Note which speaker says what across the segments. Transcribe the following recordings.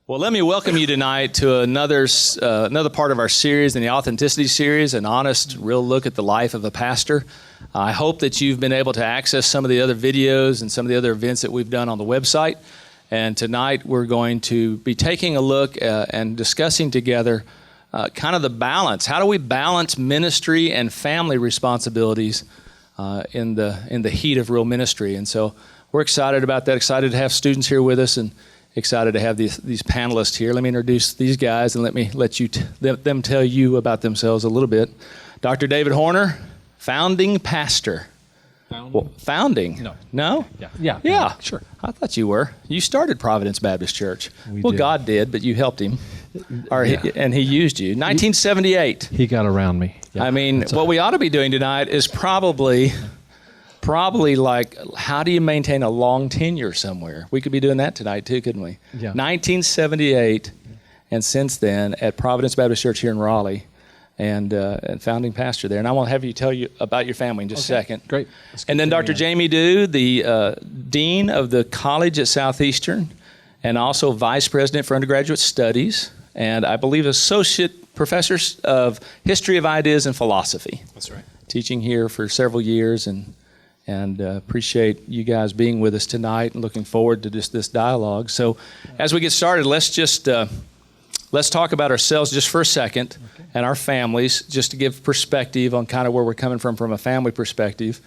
Speaker 1: Well, let me welcome you tonight to another part of our series in the Authenticity series, an honest, real look at the life of a pastor. I hope that you've been able to access some of the other videos and some of the other events that we've done on the website. And tonight we're going to be taking a look and discussing together kind of the balance. How do we balance ministry and family responsibilities in the heat of real ministry? And so we're excited about that, excited to have students here with us, and excited to have these panelists here. Let me introduce these guys and let them tell you about themselves a little bit. Dr. David Horner, founding pastor. Founding? No? Yeah. Sure. I thought you were. You started Providence Baptist Church.
Speaker 2: We did.
Speaker 1: God did, but you helped him. And he used you. 1978.
Speaker 2: He got around me.
Speaker 1: Yeah. I mean, what we ought to be doing tonight is probably like, how do you maintain a long tenure somewhere? We could be doing that tonight too, couldn't we?
Speaker 2: Yeah.
Speaker 1: 1978, and since then at Providence Baptist Church here in Raleigh, and founding pastor there. And I want to have you tell you about your family in just a second.
Speaker 2: Great.
Speaker 1: And then Dr. Jamie Dew, the dean of the college at Southeastern, and also vice president for undergraduate studies, and I believe associate professor of history of ideas and philosophy.
Speaker 3: That's right.
Speaker 1: Teaching here for several years, and appreciate you guys being with us tonight and looking forward to just this dialogue. So as we get started, let's talk about ourselves just for a second, and our families, just to give perspective on kind of where we're coming from a family perspective,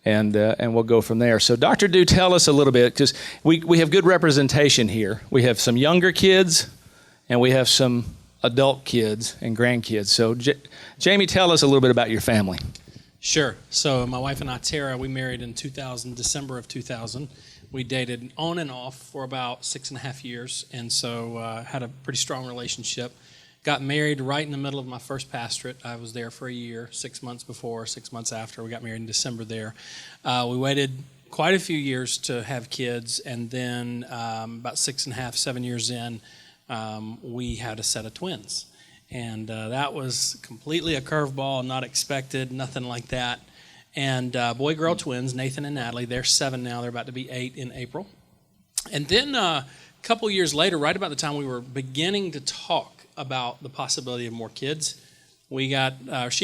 Speaker 1: and we'll go from there. So Dr. Dew, tell us a little bit, because we have good representation here. We have some younger kids, and we have some adult kids and grandkids. So Jamie, tell us a little bit about your family.
Speaker 3: Sure. So my wife and I, Tara, we married in December of 2000. We dated on and off for about 6.5 years, and so had a pretty strong relationship. Got married right in the middle of my first pastorate. I was there for a year, 6 months before, 6 months after. We got married in December there. We waited quite a few years to have kids, and then about 6.5, 7 years in, we had a set of twins. And that was completely a curveball, not expected, nothing like that. And boy-girl twins, Nathan and Natalie, they're 7 now. They're about to be 8 in April. And then a couple years later, right about the time we were beginning to talk about the possibility of more kids, she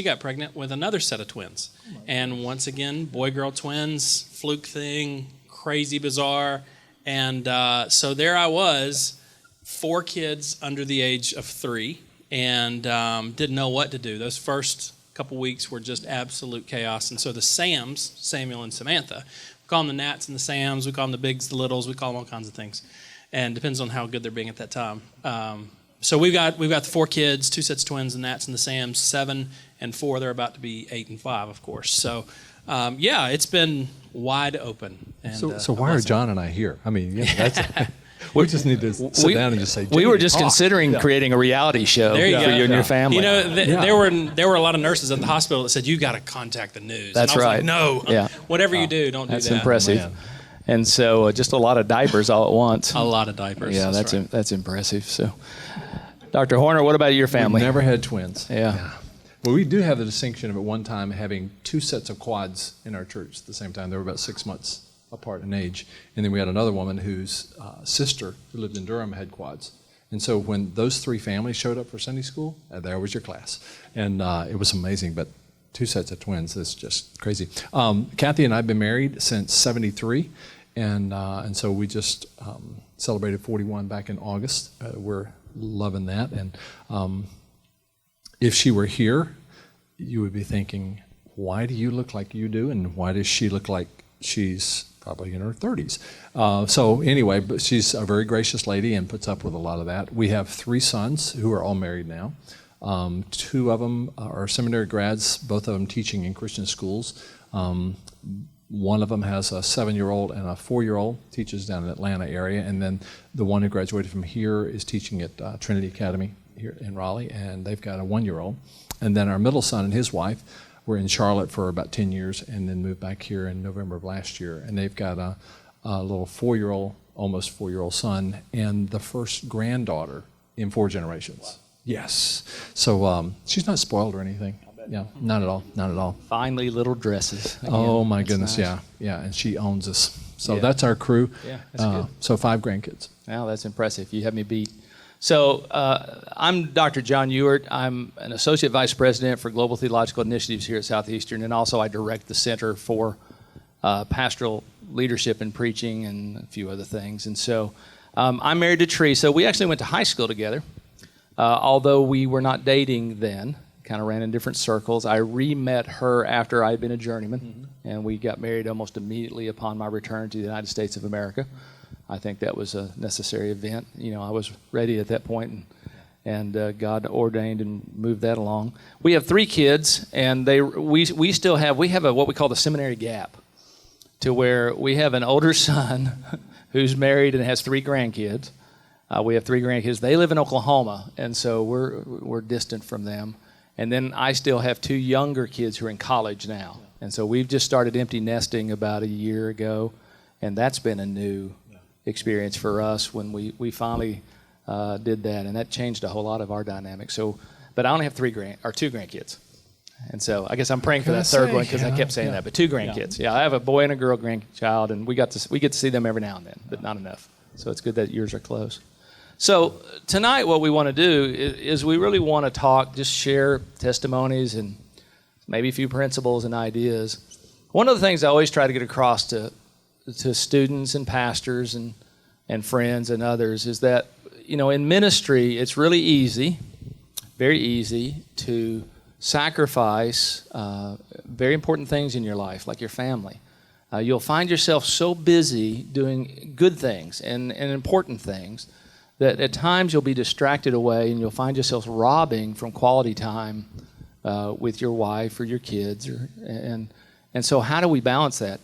Speaker 3: got pregnant with another set of twins. And once again, boy-girl twins, fluke thing, crazy bizarre. And so there I was, 4 kids under the age of 3. And didn't know what to do. Those first couple weeks were just absolute chaos. And so the Sams, Samuel and Samantha, we call them the Nats and the Sams, we call them the Bigs, the Littles, we call them all kinds of things. And depends on how good they're being at that time. So we've got the 4 kids, 2 sets of twins, the Nats and the Sams, 7 and 4. They're about to be 8 and 5, of course. So it's been wide open. And,
Speaker 2: so why are John and I here? I mean, that's... We just need to sit down and just say,
Speaker 1: we were just considering creating a reality show for you and your family.
Speaker 3: You know, there were a lot of nurses at the hospital that said, you got to contact the news.
Speaker 1: That's
Speaker 3: and I was
Speaker 1: right.
Speaker 3: Like, no, whatever you do, don't do that.
Speaker 1: That's impressive. Man. And so just a lot of diapers all at once.
Speaker 3: A lot of diapers.
Speaker 1: Yeah, that's impressive. So, Dr. Horner, what about your family?
Speaker 2: We've never had twins.
Speaker 1: Yeah.
Speaker 2: Well, we do have the distinction of at one time having 2 sets of quads in our church at the same time. They were about 6 months apart in age. And then we had another woman whose sister, who lived in Durham, had quads. And so when those 3 families showed up for Sunday school, there was your class. And it was amazing, but 2 sets of twins is just crazy. Kathy and I have been married since 73, and so we just celebrated 41 back in August. We're loving that. And if she were here, you would be thinking, why do you look like you do, and why does she look like she's probably in her 30s. So anyway, but she's a very gracious lady and puts up with a lot of that. We have 3 sons who are all married now. 2 of them are seminary grads, both of them teaching in Christian schools. One of them has a 7-year-old and a 4-year-old, teaches down in the Atlanta area. And then the one who graduated from here is teaching at Trinity Academy here in Raleigh, and they've got a 1-year-old. And then our middle son and his wife were in Charlotte for about 10 years and then moved back here in November of last year. And they've got a little 4-year-old, almost 4-year-old son, and the first granddaughter in 4 generations. Wow. Yes. So she's not spoiled or anything. Yeah, not at all.
Speaker 1: Finely little dresses. Again.
Speaker 2: Oh my goodness, nice. Yeah. And she owns us. So that's our crew.
Speaker 1: Yeah, that's good.
Speaker 2: So 5 grandkids.
Speaker 1: Wow, that's impressive. You have me beat. So I'm Dr. John Ewart. I'm an Associate Vice President for Global Theological Initiatives here at Southeastern, and also I direct the Center for Pastoral Leadership and Preaching and a few other things. And so I'm married to Teresa. We actually went to high school together, although we were not dating then, kind of ran in different circles. I re-met her after I had been a journeyman, and we got married almost immediately upon my return to the United States of America. I think that was a necessary event. You know, I was ready at that point, and God ordained and moved that along. We have 3 kids, and we still have what we call the seminary gap, to where we have an older son who's married and has 3 grandkids. We have 3 grandkids. They live in Oklahoma, and so we're distant from them. And then I still have 2 younger kids who are in college now, and so we've just started empty nesting about a year ago, and that's been a new experience for us when we finally did that, and that changed a whole lot of our dynamics. So, but I only have 2 grandkids, and so I guess I'm praying for that third one because I kept saying that. But 2 grandkids, I have a boy and a girl grandchild, and we get to see them every now and then, but not enough. So it's good that yours are close. So tonight, what we want to do is we really want to talk, just share testimonies and maybe a few principles and ideas. One of the things I always try to get across to students and pastors and friends and others is that, you know, in ministry, it's really easy, very easy to sacrifice very important things in your life, like your family. You'll find yourself so busy doing good things and important things that at times you'll be distracted away and you'll find yourself robbing from quality time with your wife or your kids. And so how do we balance that?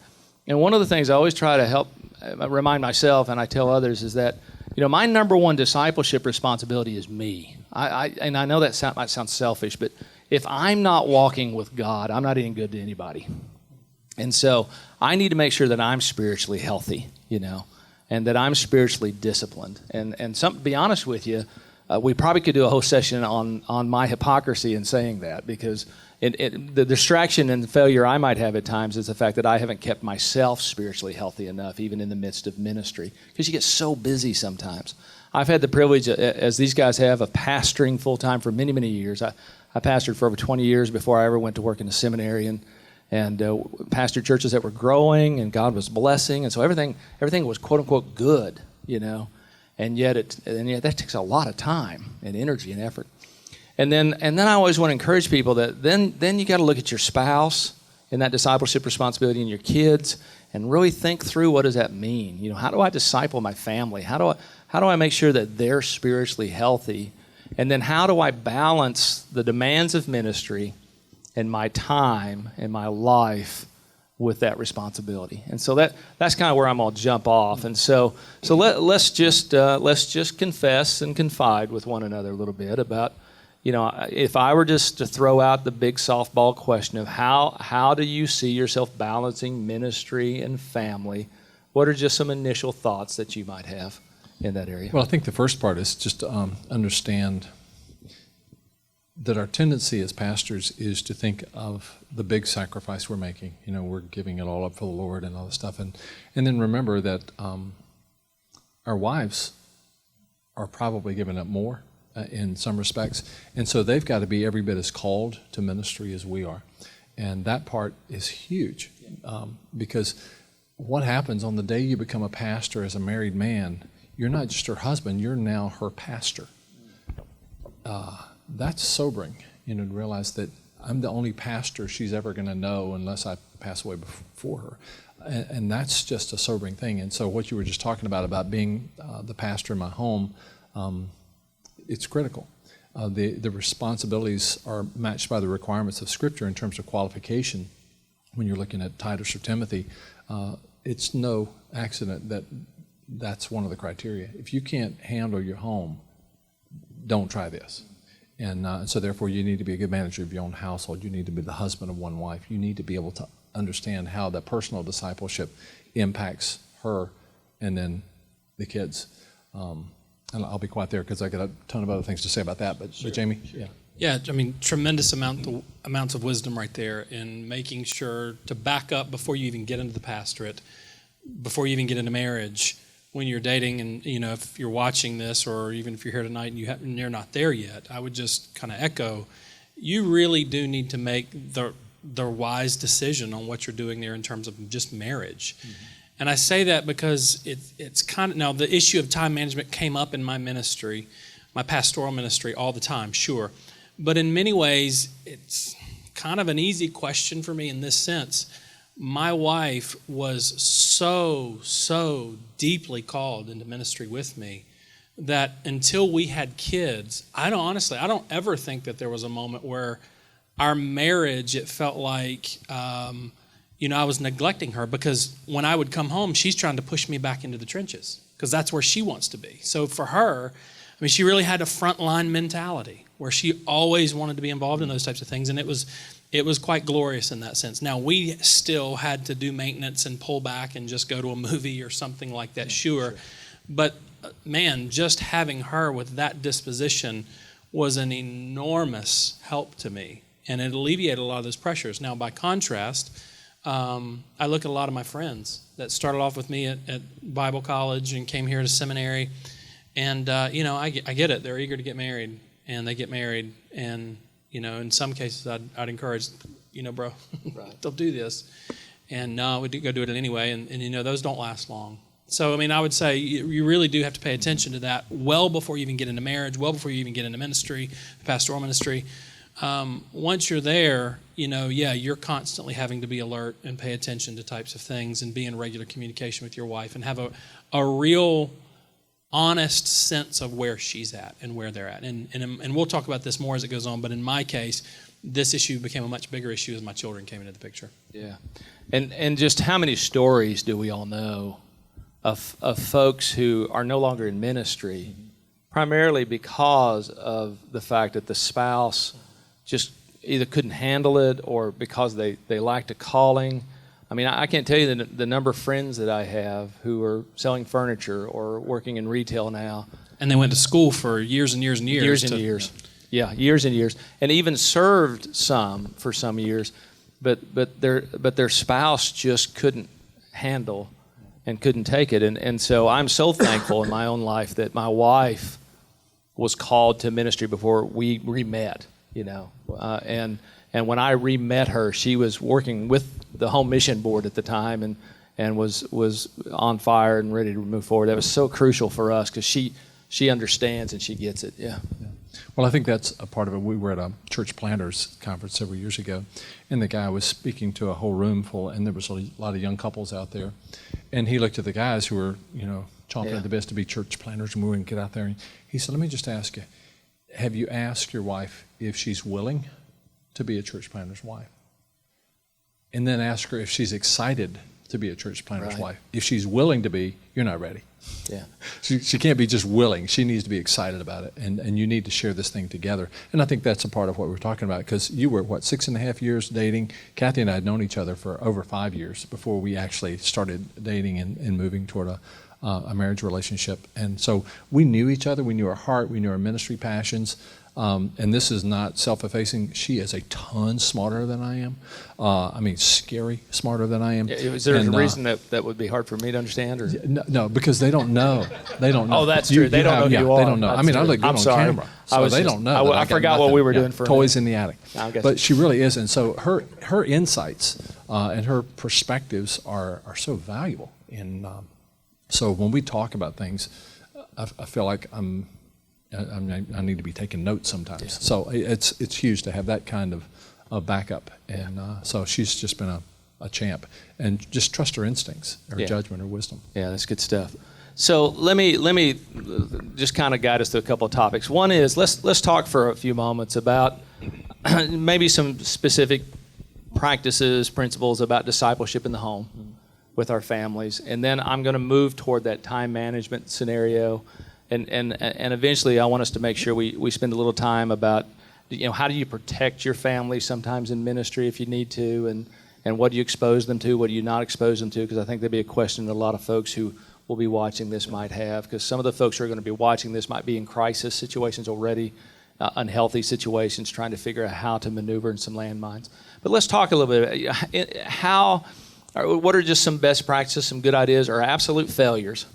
Speaker 1: And one of the things I always try to help remind myself, and I tell others, is that, you know, my number one discipleship responsibility is me. And I know that might sound selfish, but if I'm not walking with God, I'm not any good to anybody. And so I need to make sure that I'm spiritually healthy, you know, and that I'm spiritually disciplined. And to be honest with you, we probably could do a whole session on my hypocrisy in saying that, because the distraction and failure I might have at times is the fact that I haven't kept myself spiritually healthy enough, even in the midst of ministry, because you get so busy sometimes. I've had the privilege, as these guys have, of pastoring full-time for many, many years. I pastored for over 20 years before I ever went to work in a seminary, and pastored churches that were growing, and God was blessing, and so everything was quote-unquote good, you know, and yet that takes a lot of time and energy and effort. And then I always want to encourage people that then you got to look at your spouse and that discipleship responsibility and your kids and really think through, what does that mean? You know, how do I disciple my family? How do I make sure that they're spiritually healthy? And then how do I balance the demands of ministry and my time and my life with that responsibility? And so that's kind of where I'm going to jump off. And so let's just confess and confide with one another a little bit about, you know, if I were just to throw out the big softball question of how do you see yourself balancing ministry and family, what are just some initial thoughts that you might have in that area?
Speaker 2: Well, I think the first part is just to understand that our tendency as pastors is to think of the big sacrifice we're making. You know, we're giving it all up for the Lord and all this stuff. And then remember that our wives are probably giving up more in some respects. And so they've got to be every bit as called to ministry as we are. And that part is huge, because what happens on the day you become a pastor as a married man, you're not just her husband, you're now her pastor. That's sobering, you know, to realize that I'm the only pastor she's ever going to know unless I pass away before her. And that's just a sobering thing. And so what you were just talking about being the pastor in my home, it's critical. The responsibilities are matched by the requirements of Scripture in terms of qualification. When you're looking at Titus or Timothy, it's no accident that that's one of the criteria. If you can't handle your home, don't try this. And so therefore you need to be a good manager of your own household. You need to be the husband of one wife. You need to be able to understand how that personal discipleship impacts her and then the kids. And I'll be quiet there because I got a ton of other things to say about that. But Jamie? Yeah.
Speaker 3: Yeah, I mean, tremendous amounts of wisdom right there in making sure to back up before you even get into the pastorate, before you even get into marriage. when you're dating, and if you're watching this, or even if you're here tonight and you're not there yet, I would just kind of echo, you really do need to make the wise decision on what you're doing there in terms of just marriage. Mm-hmm. And I say that because it's kind of, now the issue of time management came up in my ministry, my pastoral ministry, all the time, sure. But in many ways, it's kind of an easy question for me in this sense. My wife was so deeply called into ministry with me that until we had kids, I don't ever think that there was a moment where our marriage, it felt like, I was neglecting her, because when I would come home, she's trying to push me back into the trenches because that's where she wants to be. So for her, she really had a frontline mentality where she always wanted to be involved in those types of things, and it was quite glorious in that sense. Now, we still had to do maintenance and pull back and just go to a movie or something like that, sure. But man, just having her with that disposition was an enormous help to me, and it alleviated a lot of those pressures. Now, by contrast, I look at a lot of my friends that started off with me at Bible college and came here to seminary, and I get it. They're eager to get married, and they get married, and in some cases I'd encourage, bro, right. They'll do this, and no, we go do it anyway, and those don't last long. So I would say you really do have to pay attention to that well before you even get into marriage, well before you even get into ministry, pastoral ministry. Once you're there, you're constantly having to be alert and pay attention to types of things and be in regular communication with your wife and have a real honest sense of where she's at and where they're at. And we'll talk about this more as it goes on, but in my case, this issue became a much bigger issue as my children came into the picture.
Speaker 1: Yeah. And just how many stories do we all know of folks who are no longer in ministry, primarily because of the fact that the spouse just either couldn't handle it or because they lacked a calling. I can't tell you the number of friends that I have who are selling furniture or working in retail now.
Speaker 3: And they went to school for years and years and years.
Speaker 1: Years and years. Yeah, years and years. And even served some for some years, but their spouse just couldn't handle and couldn't take it. And so I'm so thankful in my own life that my wife was called to ministry before we met. And when I re-met her, she was working with the Home Mission Board at the time and was on fire and ready to move forward. That was so crucial for us because she understands and she gets it. Yeah.
Speaker 2: Well, I think that's a part of it. We were at a church planters conference several years ago, and the guy was speaking to a whole room full, and there was a lot of young couples out there. And he looked at the guys who were, chomping at the bit to be church planters and we wouldn't get out there. And he said, "Let me just ask you, have you asked your wife if she's willing to be a church planter's wife? And then ask her if she's excited to be a church planter's wife. If she's willing to be, you're not ready."
Speaker 1: Yeah.
Speaker 2: She can't be just willing. She needs to be excited about it, and you need to share this thing together. And I think that's a part of what we're talking about, because you were, 6.5 years dating? Kathy and I had known each other for over 5 years before we actually started dating and moving toward a marriage relationship. And so we knew each other. We knew our heart. We knew our ministry passions. And this is not self-effacing. She is a ton smarter than I am. Scary smarter than I am.
Speaker 1: Is there a reason that would be hard for me to understand? Or?
Speaker 2: No, because they don't know. They don't know.
Speaker 1: Oh, that's true. They don't know who you are.
Speaker 2: They don't know.
Speaker 1: That's
Speaker 2: I look good on camera, so they don't know.
Speaker 1: I forgot what we were doing for
Speaker 2: toys in the attic. But she really is. And so her insights and her perspectives are so valuable. And so when we talk about things, I feel like I need to be taking notes sometimes. Yeah. So it's huge to have that kind of backup. And so she's just been a champ. And just trust her instincts, her judgment, her wisdom.
Speaker 1: Yeah, that's good stuff. So let me just kind of guide us through a couple of topics. One is let's talk for a few moments about maybe some specific practices, principles about discipleship in the home with our families. And then I'm going to move toward that time management scenario. And eventually, I want us to make sure we spend a little time about, how do you protect your family sometimes in ministry if you need to, and what do you expose them to, what do you not expose them to? Because I think there'd be a question that a lot of folks who will be watching this might have, because some of the folks who are going to be watching this might be in crisis situations already, unhealthy situations, trying to figure out how to maneuver in some landmines. But let's talk a little bit what are just some best practices, some good ideas, or absolute failures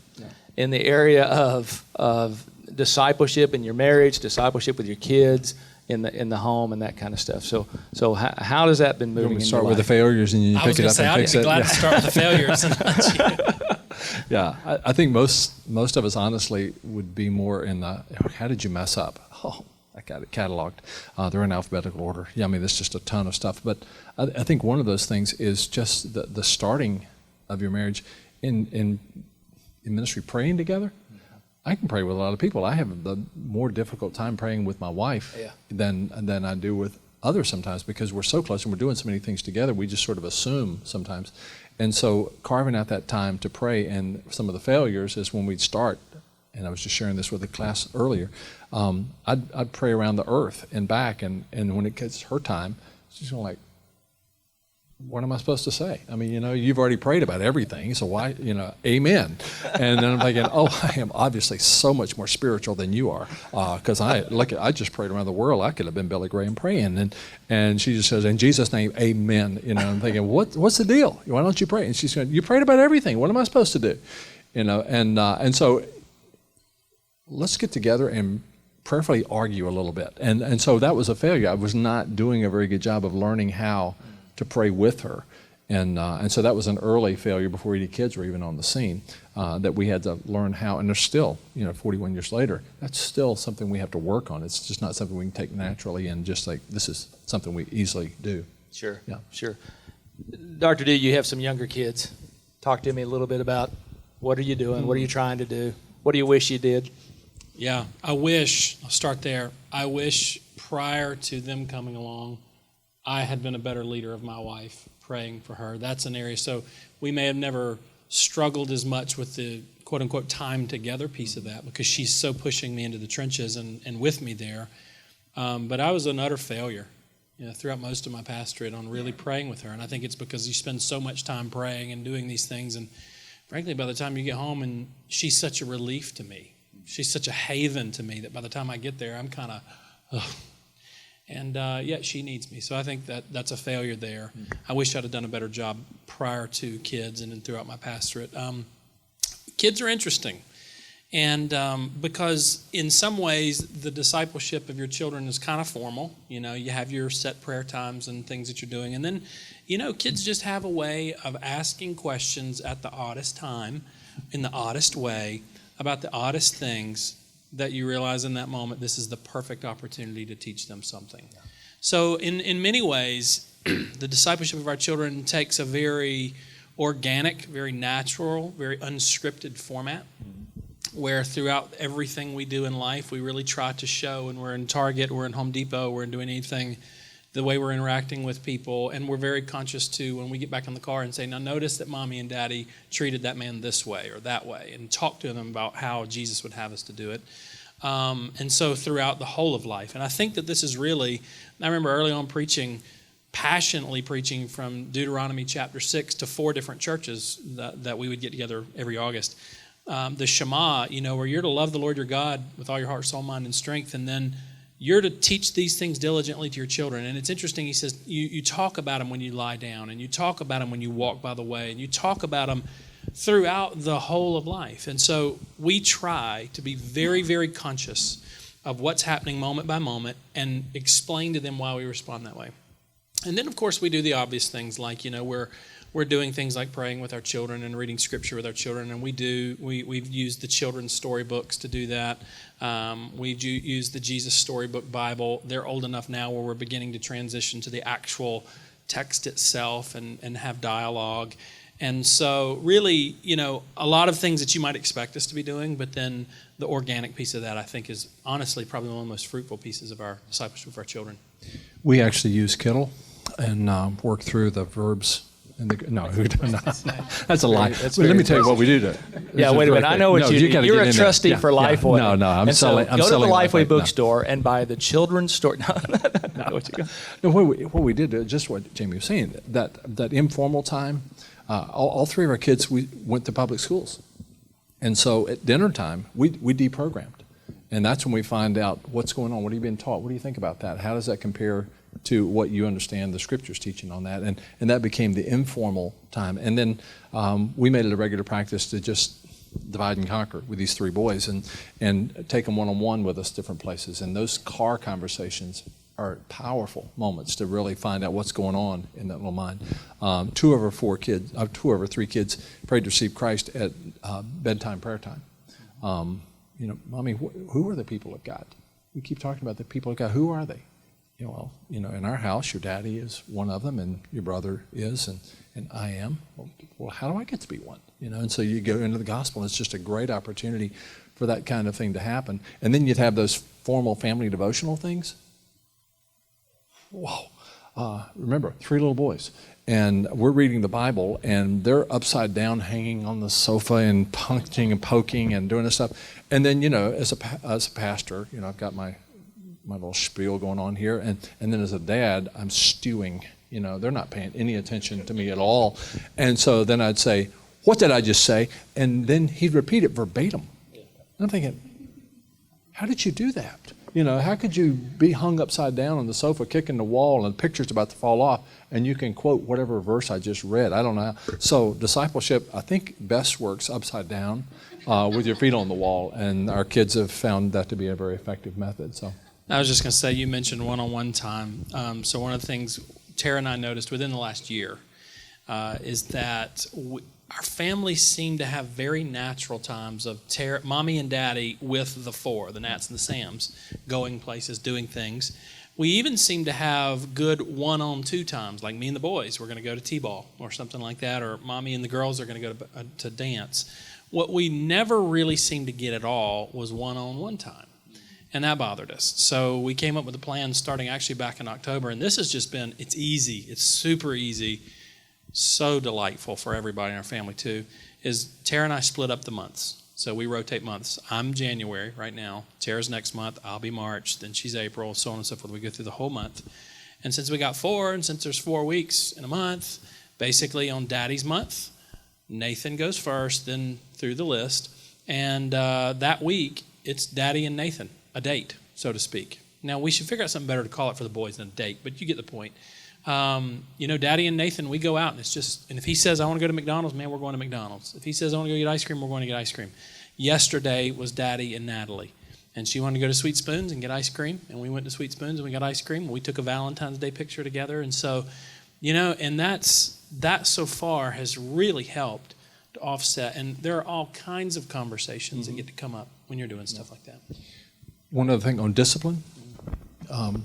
Speaker 1: in the area of discipleship in your marriage, discipleship with your kids, in the home, and that kind of stuff. So how has that been moving?
Speaker 2: You
Speaker 1: in
Speaker 2: start
Speaker 1: your
Speaker 2: with the
Speaker 1: life?
Speaker 2: failures and you
Speaker 3: I was
Speaker 2: pick it
Speaker 3: going to
Speaker 2: up
Speaker 3: say,
Speaker 2: and
Speaker 3: I'd
Speaker 2: fix
Speaker 3: be
Speaker 2: it.
Speaker 3: glad
Speaker 2: Yeah.
Speaker 3: to start with the failures. And not you.
Speaker 2: Yeah, I think most of us honestly would be more in the, how did you mess up? Oh, I got it cataloged. They're in alphabetical order. Yeah, I mean, there's just a ton of stuff. But I think one of those things is just the starting of your marriage in ministry, praying together. I can pray with a lot of people. I have the more difficult time praying with my wife than I do with others sometimes, because we're so close and we're doing so many things together. We just sort of assume sometimes. And so carving out that time to pray, and some of the failures is when we'd start, and I was just sharing this with the class earlier, I'd pray around the earth and back, and when it gets her time, she's going like, what am I supposed to say? I mean, you've already prayed about everything, so why, amen. And then I'm thinking, I am obviously so much more spiritual than you are, because I just prayed around the world. I could have been Billy Graham praying, and she just says, in Jesus' name, amen. I'm thinking, what's the deal? Why don't you pray? And she's going, you prayed about everything. What am I supposed to do? And so let's get together and prayerfully argue a little bit. And so that was a failure. I was not doing a very good job of learning how to pray with her. And so that was an early failure before any kids were even on the scene, that we had to learn how, and there's still, 41 years later, that's still something we have to work on. It's just not something we can take naturally and just like, this is something we easily do.
Speaker 1: Sure.
Speaker 2: Yeah.
Speaker 1: Sure. Dr. D, you have some younger kids. Talk to me a little bit about what are you doing? What are you trying to do? What do you wish you did?
Speaker 3: Yeah, I'll start there. I wish prior to them coming along, I had been a better leader of my wife, praying for her. That's an area. So we may have never struggled as much with the quote-unquote time together piece of that, because she's so pushing me into the trenches and with me there. But I was an utter failure throughout most of my pastorate on really praying with her. And I think it's because you spend so much time praying and doing these things. And frankly, by the time you get home, and she's such a relief to me. She's such a haven to me that by the time I get there, I'm kind of, and yet she needs me. So I think that's a failure there. I wish I'd have done a better job prior to kids and then throughout my pastorate. Kids are interesting. And because in some ways, the discipleship of your children is kind of formal. You have your set prayer times and things that you're doing. And then, kids just have a way of asking questions at the oddest time, in the oddest way, about the oddest things that you realize in that moment, this is the perfect opportunity to teach them something. Yeah. So in many ways, the discipleship of our children takes a very organic, very natural, very unscripted format, where throughout everything we do in life, we really try to show, and we're in Target, we're in Home Depot, we're doing anything, the way we're interacting with people, and we're very conscious too when we get back in the car and say, now notice that Mommy and Daddy treated that man this way or that way, and talk to them about how Jesus would have us to do it. And so throughout the whole of life. And I think that this is really, I remember early on passionately preaching from Deuteronomy chapter 6 to 4 different churches that we would get together every August. The Shema, where you're to love the Lord your God with all your heart, soul, mind, and strength, and then you're to teach these things diligently to your children. And it's interesting, he says, you talk about them when you lie down, and you talk about them when you walk by the way, and you talk about them throughout the whole of life. And so we try to be very, very conscious of what's happening moment by moment and explain to them why we respond that way. And then, of course, we do the obvious things like, we're doing things like praying with our children and reading scripture with our children, and we've used the children's storybooks to do that. We've used the Jesus Storybook Bible. They're old enough now where we're beginning to transition to the actual text itself and have dialogue. And so really, a lot of things that you might expect us to be doing, but then the organic piece of that, I think, is honestly probably one of the most fruitful pieces of our discipleship of our children.
Speaker 2: We actually use Kittle and work through the verbs. No, that's a lie. Let me tell you what we do.
Speaker 1: Yeah, wait a minute. I know what you do. You're a trustee for Lifeway.
Speaker 2: No, I'm selling.
Speaker 1: Go to the Lifeway bookstore and buy the children's story.
Speaker 2: No, what we did, just what Jamie was saying, that informal time. All 3 of our kids, we went to public schools, and so at dinner time we deprogrammed, and that's when we find out what's going on. What have you been taught? What do you think about that? How does that compare to what you understand the Scriptures teaching on that? And that became the informal time. And then we made it a regular practice to just divide and conquer with these three boys and take them one-on-one with us different places. And those car conversations are powerful moments to really find out what's going on in that little mind. Two of our three kids prayed to receive Christ at bedtime prayer time. Mommy, who are the people of God? We keep talking about the people of God. Who are they? In our house, your daddy is one of them, and your brother is, and I am. Well, how do I get to be one? And so you go into the gospel, and it's just a great opportunity for that kind of thing to happen. And then you'd have those formal family devotional things. Whoa. Remember, 3 little boys. And we're reading the Bible, and they're upside down hanging on the sofa and punching and poking and doing this stuff. And then, as a pastor, I've got my little spiel going on here. And then as a dad, I'm stewing. They're not paying any attention to me at all. And so then I'd say, what did I just say? And then he'd repeat it verbatim. And I'm thinking, how did you do that? How could you be hung upside down on the sofa, kicking the wall, and the picture's about to fall off, and you can quote whatever verse I just read? I don't know. So discipleship, I think, best works upside down with your feet on the wall, and our kids have found that to be a very effective method. So
Speaker 3: I was just going to say, you mentioned one-on-one time. So one of the things Tara and I noticed within the last year is that our families seem to have very natural times of mommy and daddy with the four, the Nats and the Sams, going places, doing things. We even seem to have good one-on-two times, like me and the boys. We're going to go to T-ball or something like that, or mommy and the girls are going to go to dance. What we never really seemed to get at all was one-on-one time, and that bothered us. So we came up with a plan starting actually back in October, and this has just been, it's easy. It's super easy. So delightful for everybody in our family too, is Tara and I split up the months. So we rotate months. I'm January right now. Tara's next month. I'll be March. Then she's April, so on and so forth. We go through the whole month. And since we got 4, and since there's 4 weeks in a month, basically on Daddy's month, Nathan goes first, then through the list. And that week, it's Daddy and Nathan, a date, so to speak. Now, we should figure out something better to call it for the boys than a date, but you get the point. Daddy and Nathan, we go out, and if he says, I want to go to McDonald's, man, we're going to McDonald's. If he says, I want to go get ice cream, we're going to get ice cream. Yesterday was Daddy and Natalie, and she wanted to go to Sweet Spoons and get ice cream, and we went to Sweet Spoons and we got ice cream. We took a Valentine's Day picture together, and so, and that so far has really helped to offset, and there are all kinds of conversations that get to come up when you're doing stuff like that.
Speaker 2: One other thing on discipline.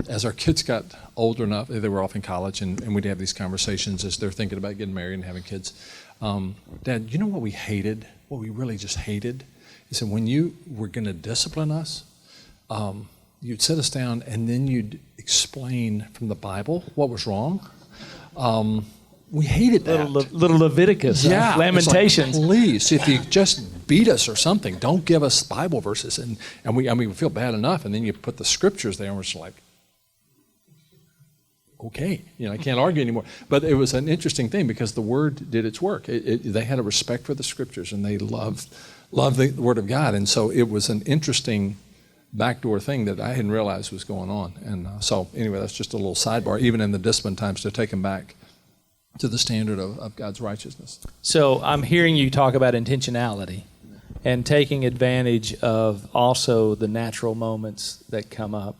Speaker 2: As our kids got older enough, they were off in college, and we'd have these conversations as they're thinking about getting married and having kids. Dad, you know what we hated? What we really just hated? Is that when you were going to discipline us, you'd sit us down and then you'd explain from the Bible what was wrong. We hated that.
Speaker 1: Little Leviticus,
Speaker 2: yeah,
Speaker 1: Lamentations.
Speaker 2: Like, please, if you just beat us or something, don't give us Bible verses. And we feel bad enough, and then you put the scriptures there, and we're just like, okay, I can't argue anymore. But it was an interesting thing because the Word did its work. They had a respect for the scriptures, and they loved the Word of God. And so it was an interesting backdoor thing that I hadn't realized was going on. And so anyway, that's just a little sidebar, even in the discipline times, to take them back to the standard of God's righteousness.
Speaker 1: So I'm hearing you talk about intentionality and taking advantage of also the natural moments that come up.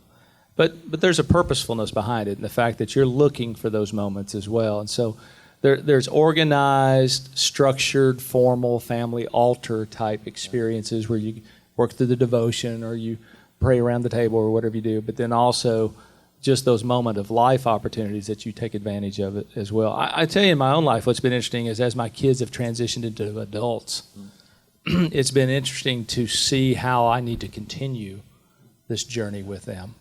Speaker 1: But there's a purposefulness behind it, and the fact that you're looking for those moments as well. And so there's organized, structured, formal family altar type experiences where you work through the devotion or you pray around the table or whatever you do, but then also just those moment of life opportunities that you take advantage of it as well. I tell you, in my own life, what's been interesting is as my kids have transitioned into adults, it's been interesting to see how I need to continue this journey with them.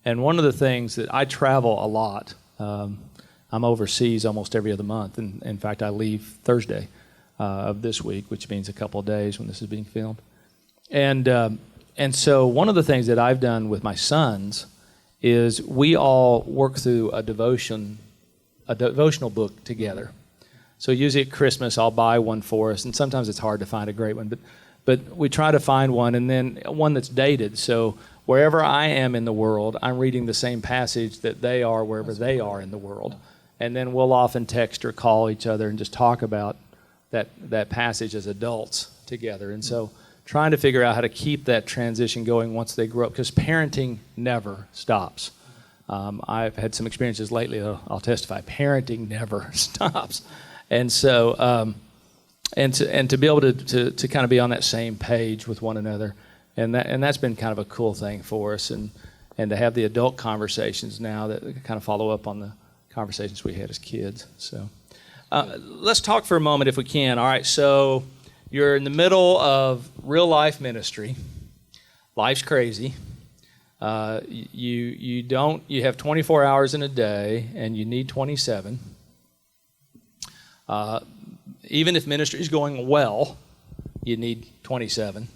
Speaker 1: And one of the things that I travel a lot, I'm overseas almost every other month. And in fact, I leave Thursday of this week, which means a couple of days when this is being filmed. And so one of the things that I've done with my sons is we all work through a devotional book together. So usually at Christmas, I'll buy one for us, and sometimes it's hard to find a great one, but we try to find one, and then one that's dated. So wherever I am in the world, I'm reading the same passage that they are wherever they are in the world. And then we'll often text or call each other and just talk about that passage as adults together. And so trying to figure out how to keep that transition going once they grow up, because parenting never stops. I've had some experiences lately, I'll testify, parenting never stops. And so, and to be able to kind of be on that same page with one another, and that's been kind of a cool thing for us, and to have the adult conversations now that kind of follow up on the conversations we had as kids. So let's talk for a moment if we can. All right, so you're in the middle of real life ministry. Life's crazy. You have 24 hours in a day, and you need 27. Even if ministry is going well, you need 27.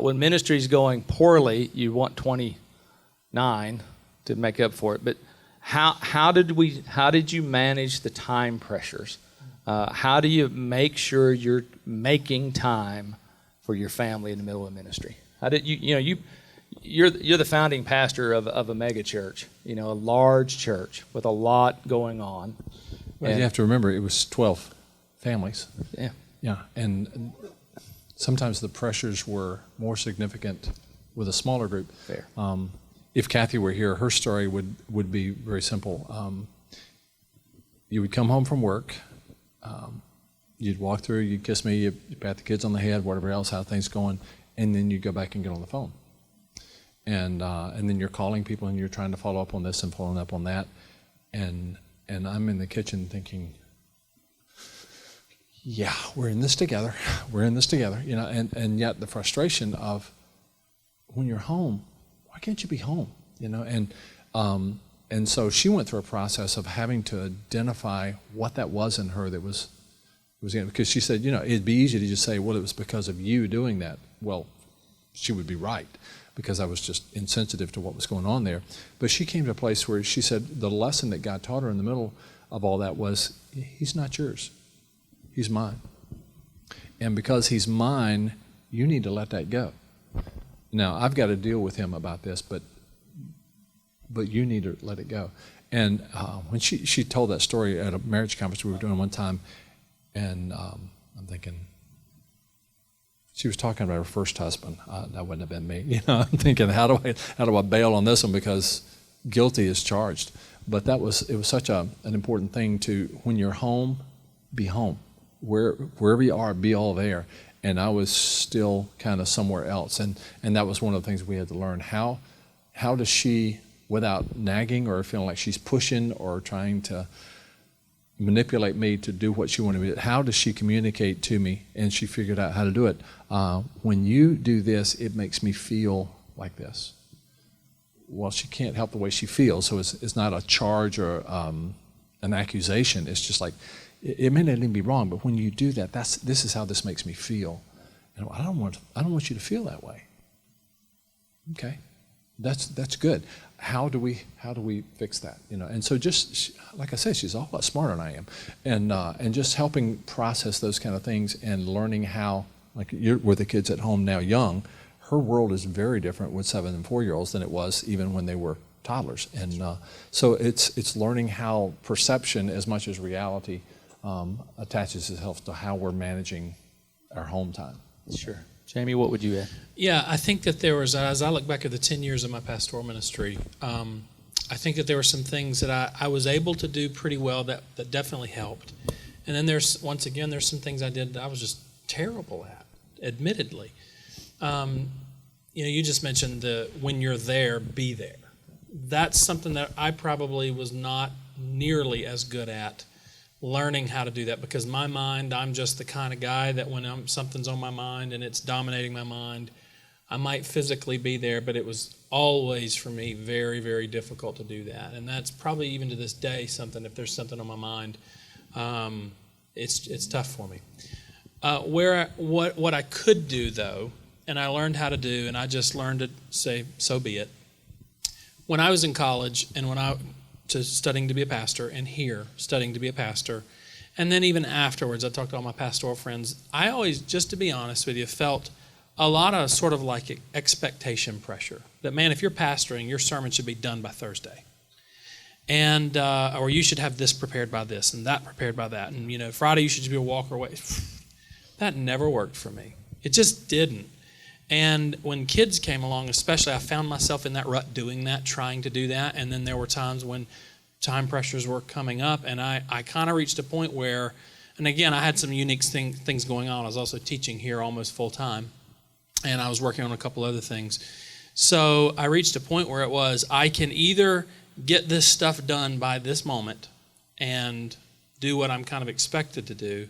Speaker 1: When ministry is going poorly, you want 29 to make up for it. But how did you manage the time pressures? How do you make sure you're making time for your family in the middle of ministry? How did you're the founding pastor of a mega church, a large church with a lot going on.
Speaker 2: Well, you have to remember it was 12 families.
Speaker 1: Yeah.
Speaker 2: Yeah, and sometimes the pressures were more significant with a smaller group.
Speaker 1: Fair.
Speaker 2: If Kathy were here, her story would be very simple. You would come home from work, you'd walk through, you'd kiss me, you'd pat the kids on the head, whatever else, how things going, and then you'd go back and get on the phone. And then you're calling people and you're trying to follow up on this and following up on that. And I'm in the kitchen thinking, yeah, we're in this together. We're in this together, and yet the frustration of when you're home, why can't you be home? And so she went through a process of having to identify what that was in her that was because she said, it'd be easy to just say, well, it was because of you doing that. Well, she would be right, because I was just insensitive to what was going on there. But she came to a place where she said the lesson that God taught her in the middle of all that was, he's not yours. He's mine. And because he's mine, you need to let that go. Now, I've got to deal with him about this, but you need to let it go. And when she told that story at a marriage conference we were doing one time, and I'm thinking, she was talking about her first husband. That wouldn't have been me. I'm thinking, how do I bail on this one, because guilty is charged. But it was such an important thing to, when you're home, be home. Wherever you are, be all there. And I was still kind of somewhere else. And that was one of the things we had to learn. How does she, without nagging or feeling like she's pushing or trying to manipulate me to do what she wanted me to do, how does she communicate to me? And she figured out how to do it. When you do this, it makes me feel like this. Well, she can't help the way she feels, so it's not a charge or an accusation. It's just like, it may not even be wrong, but when you do that, this is how this makes me feel. And I don't want you to feel that way. Okay, that's good. How do we fix that? And so just like I said, she's a whole lot smarter than I am, and just helping process those kind of things and learning how, like you're with the kids at home now, young. Her world is very different with 7 and 4-year-olds than it was even when they were toddlers, and so it's learning how perception as much as reality attaches itself to how we're managing our home time.
Speaker 1: Sure. Jamie, what would you add?
Speaker 3: Yeah, I think that there was, as I look back at the 10 years of my pastoral ministry, I think that there were some things that I was able to do pretty well that definitely helped. And then there's some things I did that I was just terrible at, admittedly. You just mentioned when you're there, be there. That's something that I probably was not nearly as good at, learning how to do that, because my mind, I'm just the kind of guy that when something's on my mind and it's dominating my mind, I might physically be there, but it was always for me very, very difficult to do that. And that's probably even to this day something, if there's something on my mind, it's tough for me. What I could do though, and I learned how to do, and I just learned to say, so be it. When I was in college and studying to be a pastor, and here studying to be a pastor, and then even afterwards, I talked to all my pastoral friends, I always, just to be honest with you, felt a lot of sort of like expectation pressure. That, man, if you're pastoring, your sermon should be done by Thursday. And, or you should have this prepared by this and that prepared by that. And, Friday you should just be a walk away. That never worked for me. It just didn't. And when kids came along, especially, I found myself in that rut doing that, trying to do that. And then there were times when time pressures were coming up, and I kind of reached a point where, and again, I had some unique things going on. I was also teaching here almost full time, and I was working on a couple other things. So I reached a point where it was, I can either get this stuff done by this moment and do what I'm kind of expected to do,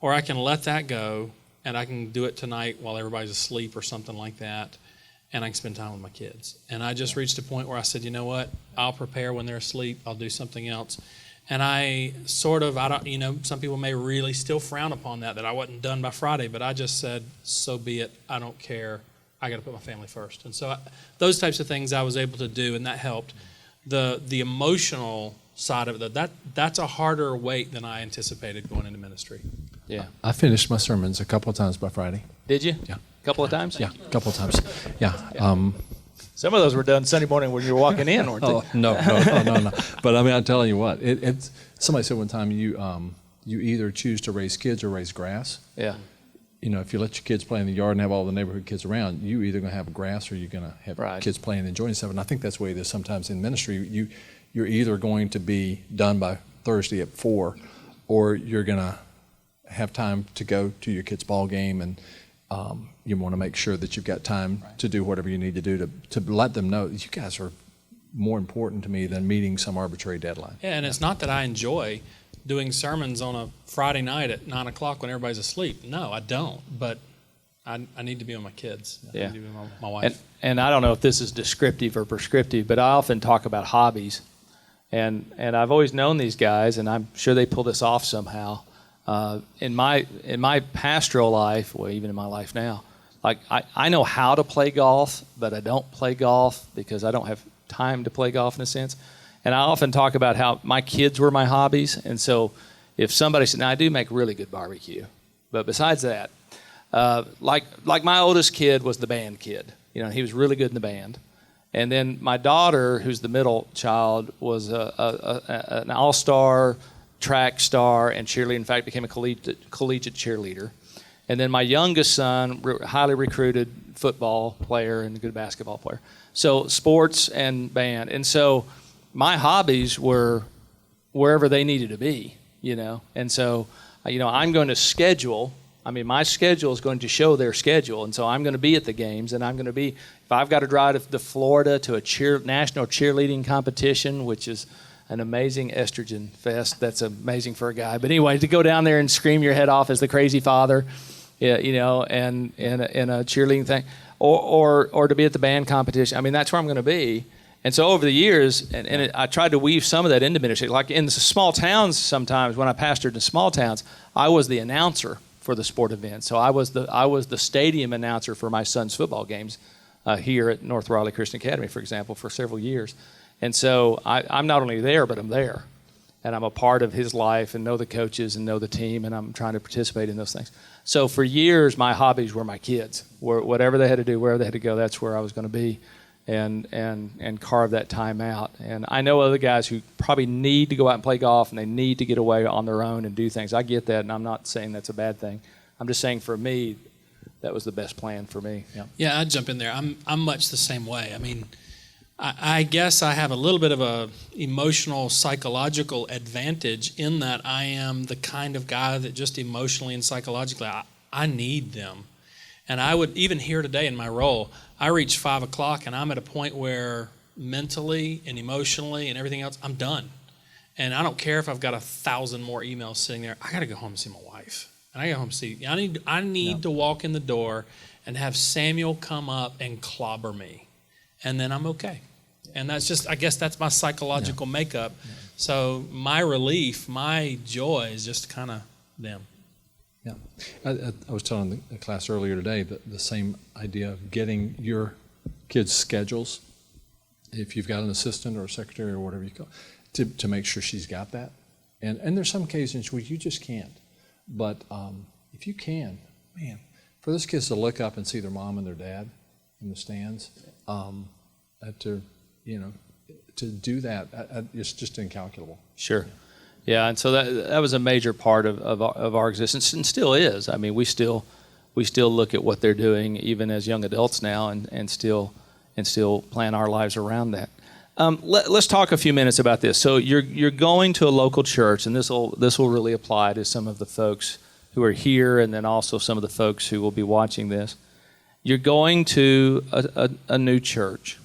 Speaker 3: or I can let that go and I can do it tonight while everybody's asleep or something like that, and I can spend time with my kids. And I just reached a point where I said, you know what, I'll prepare when they're asleep, I'll do something else. And I don't, some people may really still frown upon that I wasn't done by Friday, but I just said, so be it, I don't care, I got to put my family first. And so those types of things I was able to do, and that helped. The emotional side of it, that's a harder weight than I anticipated going into ministry.
Speaker 1: Yeah.
Speaker 2: I finished my sermons a couple of times by Friday.
Speaker 1: Did you?
Speaker 2: Yeah.
Speaker 1: A couple of times?
Speaker 2: Yeah, a couple of times. Yeah.
Speaker 1: Some of those were done Sunday morning when you were walking in, weren't they?
Speaker 2: Oh, no. But I mean, I'm telling you what, it's somebody said one time, you either choose to raise kids or raise grass.
Speaker 1: Yeah.
Speaker 2: If you let your kids play in the yard and have all the neighborhood kids around, you either going to have grass or you're going to have kids playing and enjoying stuff. And I think that's the way it is sometimes in ministry. You're either going to be done by Thursday at 4, or you're going to have time to go to your kid's ball game, and you want to make sure that you've got time to do whatever you need to do to let them know that you guys are more important to me than meeting some arbitrary deadline.
Speaker 3: Yeah, and it's not that I enjoy doing sermons on a Friday night at 9 o'clock when everybody's asleep. No, I don't. But I need to be with my kids. I need to be with my wife.
Speaker 1: And I don't know if this is descriptive or prescriptive, but I often talk about hobbies. And I've always known these guys, and I'm sure they pull this off somehow. In my pastoral life, well, even in my life now, like I know how to play golf, but I don't play golf because I don't have time to play golf in a sense. And I often talk about how my kids were my hobbies. And so if somebody said, now I do make really good barbecue, but besides that, like my oldest kid was the band kid. He was really good in the band. And then my daughter, who's the middle child, was an all-star track star and cheerleader. In fact, became a collegiate cheerleader. And then my youngest son, highly recruited football player and a good basketball player. So sports and band. And so my hobbies were wherever they needed to be, And so, I'm going to schedule. I mean, my schedule is going to show their schedule. And so I'm going to be at the games, and I'm going to be, if I've got to drive to Florida to a national cheerleading competition, which is an amazing estrogen fest. That's amazing for a guy. But anyway, to go down there and scream your head off as the crazy father, and in a cheerleading thing, or to be at the band competition. I mean, that's where I'm going to be. And so over the years, I tried to weave some of that into ministry. Like in the small towns, sometimes when I pastored in small towns, I was the announcer for the sport events. So I was the stadium announcer for my son's football games here at North Raleigh Christian Academy, for example, for several years. And so I'm not only there, but I'm there. And I'm a part of his life and know the coaches and know the team, and I'm trying to participate in those things. So for years, my hobbies were my kids. Whatever they had to do, wherever they had to go, that's where I was going to be and carve that time out. And I know other guys who probably need to go out and play golf, and they need to get away on their own and do things. I get that, and I'm not saying that's a bad thing. I'm just saying for me, that was the best plan for me.
Speaker 3: Yeah, I'd jump in there. I'm much the same way. I mean, I guess I have a little bit of a emotional, psychological advantage in that I am the kind of guy that just emotionally and psychologically, I need them. And I would, even here today in my role, I reach 5 o'clock and I'm at a point where mentally and emotionally and everything else, I'm done. And I don't care if I've got 1,000 more emails sitting there. I got to go home and see my wife. And I got to go home and see, I need to walk in the door and have Samuel come up and clobber me. And then I'm okay. And that's just, I guess that's my psychological makeup. Yeah. So my relief, my joy is just kind of them.
Speaker 2: Yeah. I was telling the class earlier today that the same idea of getting your kids' schedules, if you've got an assistant or a secretary or whatever you call it, to make sure she's got that. And there's some occasions where you just can't. But if you can, man, for those kids to look up and see their mom and their dad in the stands, to do that, it's just incalculable.
Speaker 1: Sure. Yeah, and so that was a major part of our existence, and still is. I mean, we still we still look at what they're doing even as young adults now and still plan our lives around that. Let's talk a few minutes about this. So you're going to a local church, and this will really apply to some of the folks who are here, and then also some of the folks who will be watching this. You're going to a new church.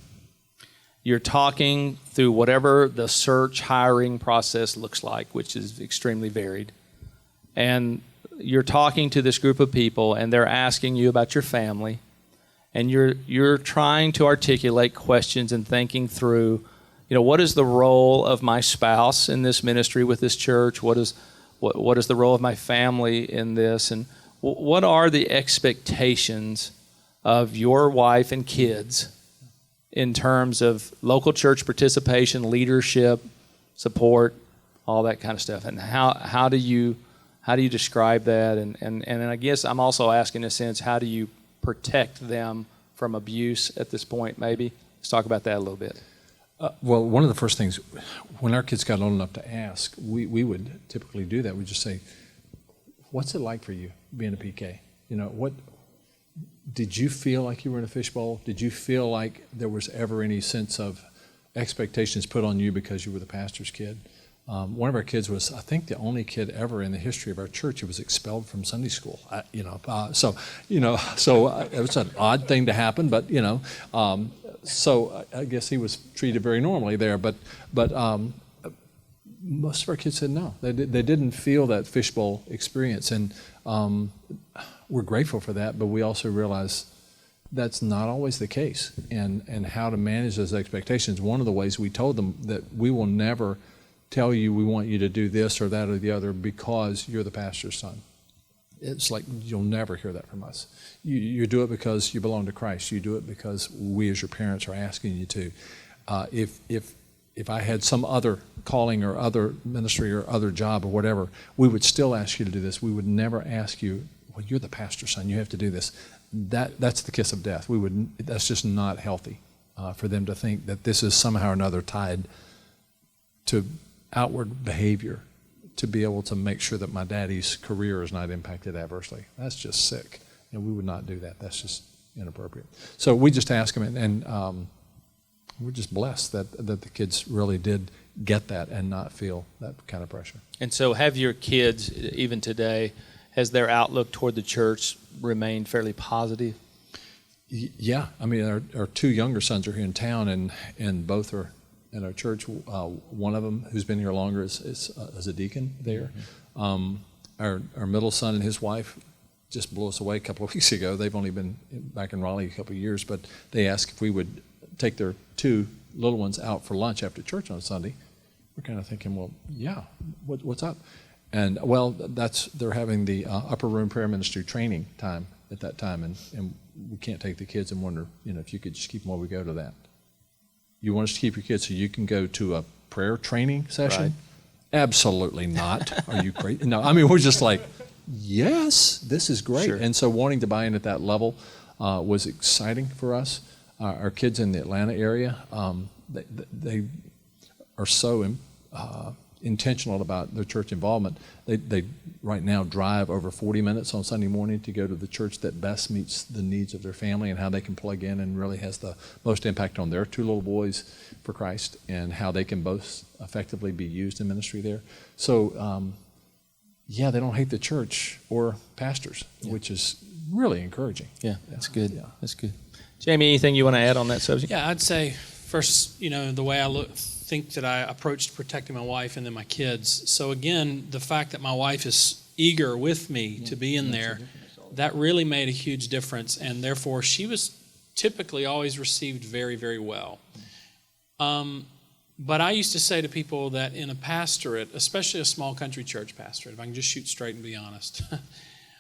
Speaker 1: You're talking through whatever the search hiring process looks like, which is extremely varied. And you're talking to this group of people, and they're asking you about your family, and you're trying to articulate questions and thinking through, what is the role of my spouse in this ministry with this church? What is the role of my family in this? And what are the expectations of your wife and kids in terms of local church participation, leadership, support, all that kind of stuff? And how do you describe that? And I guess I'm also asking in a sense, how do you protect them from abuse at this point, maybe? Let's talk about that a little bit.
Speaker 2: Well, one of the first things, when our kids got old enough to ask, we would typically do that. We'd just say, what's it like for you being a PK? What did you feel like you were in a fishbowl? Did you feel like there was ever any sense of expectations put on you because you were the pastor's kid? One of our kids was, I think, the only kid ever in the history of our church who was expelled from Sunday school. So it was an odd thing to happen, but so I guess he was treated very normally there. But most of our kids said no. They didn't feel that fishbowl experience, and we're grateful for that. But we also realize that's not always the case, and how to manage those expectations. One of the ways we told them that we will never tell you we want you to do this or that or the other because you're the pastor's son. It's like you'll never hear that from us. You do it because you belong to Christ. You do it because we as your parents are asking you to. If I had some other calling or other ministry or other job or whatever, we would still ask you to do this. We would never ask you, well, you're the pastor's son, you have to do this. That's the kiss of death. That's just not healthy for them to think that this is somehow or another tied to outward behavior to be able to make sure that my daddy's career is not impacted adversely. That's just sick. We would not do that. That's just inappropriate. So we just ask them, and we're just blessed that the kids really did get that and not feel that kind of pressure.
Speaker 1: And so have your kids, even today, has their outlook toward the church remained fairly positive?
Speaker 2: Yeah. I mean, our two younger sons are here in town, and both are in our church. One of them, who's been here longer, is a deacon there. Mm-hmm. Our middle son and his wife just blew us away a couple of weeks ago. They've only been back in Raleigh a couple of years, but they asked if we would take their two little ones out for lunch after church on Sunday. We're kind of thinking, well, yeah, what's up? And well, they're having the upper room prayer ministry training time at that time, and we can't take the kids, and wonder, if you could just keep them while we go to that. You want us to keep your kids so you can go to a prayer training session? Right. Absolutely not. Are you crazy? No, I mean, we're just like, yes, this is great. Sure. And so wanting to buy in at that level was exciting for us. Our kids in the Atlanta area, they are so intentional about their church involvement. They right now drive over 40 minutes on Sunday morning to go to the church that best meets the needs of their family and how they can plug in and really has the most impact on their two little boys for Christ and how they can both effectively be used in ministry there. So, yeah, they don't hate the church or pastors, which is really encouraging.
Speaker 1: Yeah, that's good. Yeah. That's good. Jamie, anything you want to add on that subject?
Speaker 3: Yeah, I'd say first, the way I think that I approached protecting my wife and then my kids. So again, the fact that my wife is eager with me to be in there, that really made a huge difference, and therefore she was typically always received very, very well. But I used to say to people that in a pastorate, especially a small country church pastorate, if I can just shoot straight and be honest,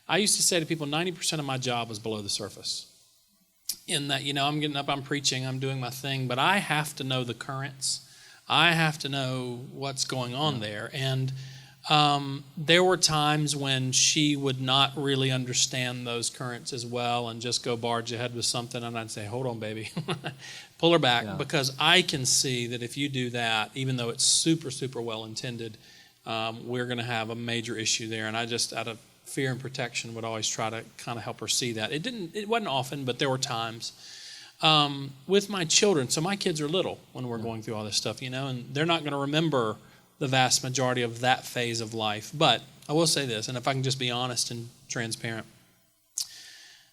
Speaker 3: I used to say to people 90% of my job was below the surface. In that, I'm getting up, I'm preaching, I'm doing my thing, but I have to know the currents. I have to know what's going on there. And there were times when she would not really understand those currents as well and just go barge ahead with something, and I'd say, hold on, baby. Pull her back, because I can see that if you do that, even though it's super, super well intended, we're going to have a major issue there. And I just, out of fear and protection would always try to kind of help her see that. It wasn't often, but there were times. With my children, so my kids are little when we're going through all this stuff, and they're not going to remember the vast majority of that phase of life. But I will say this, and if I can just be honest and transparent.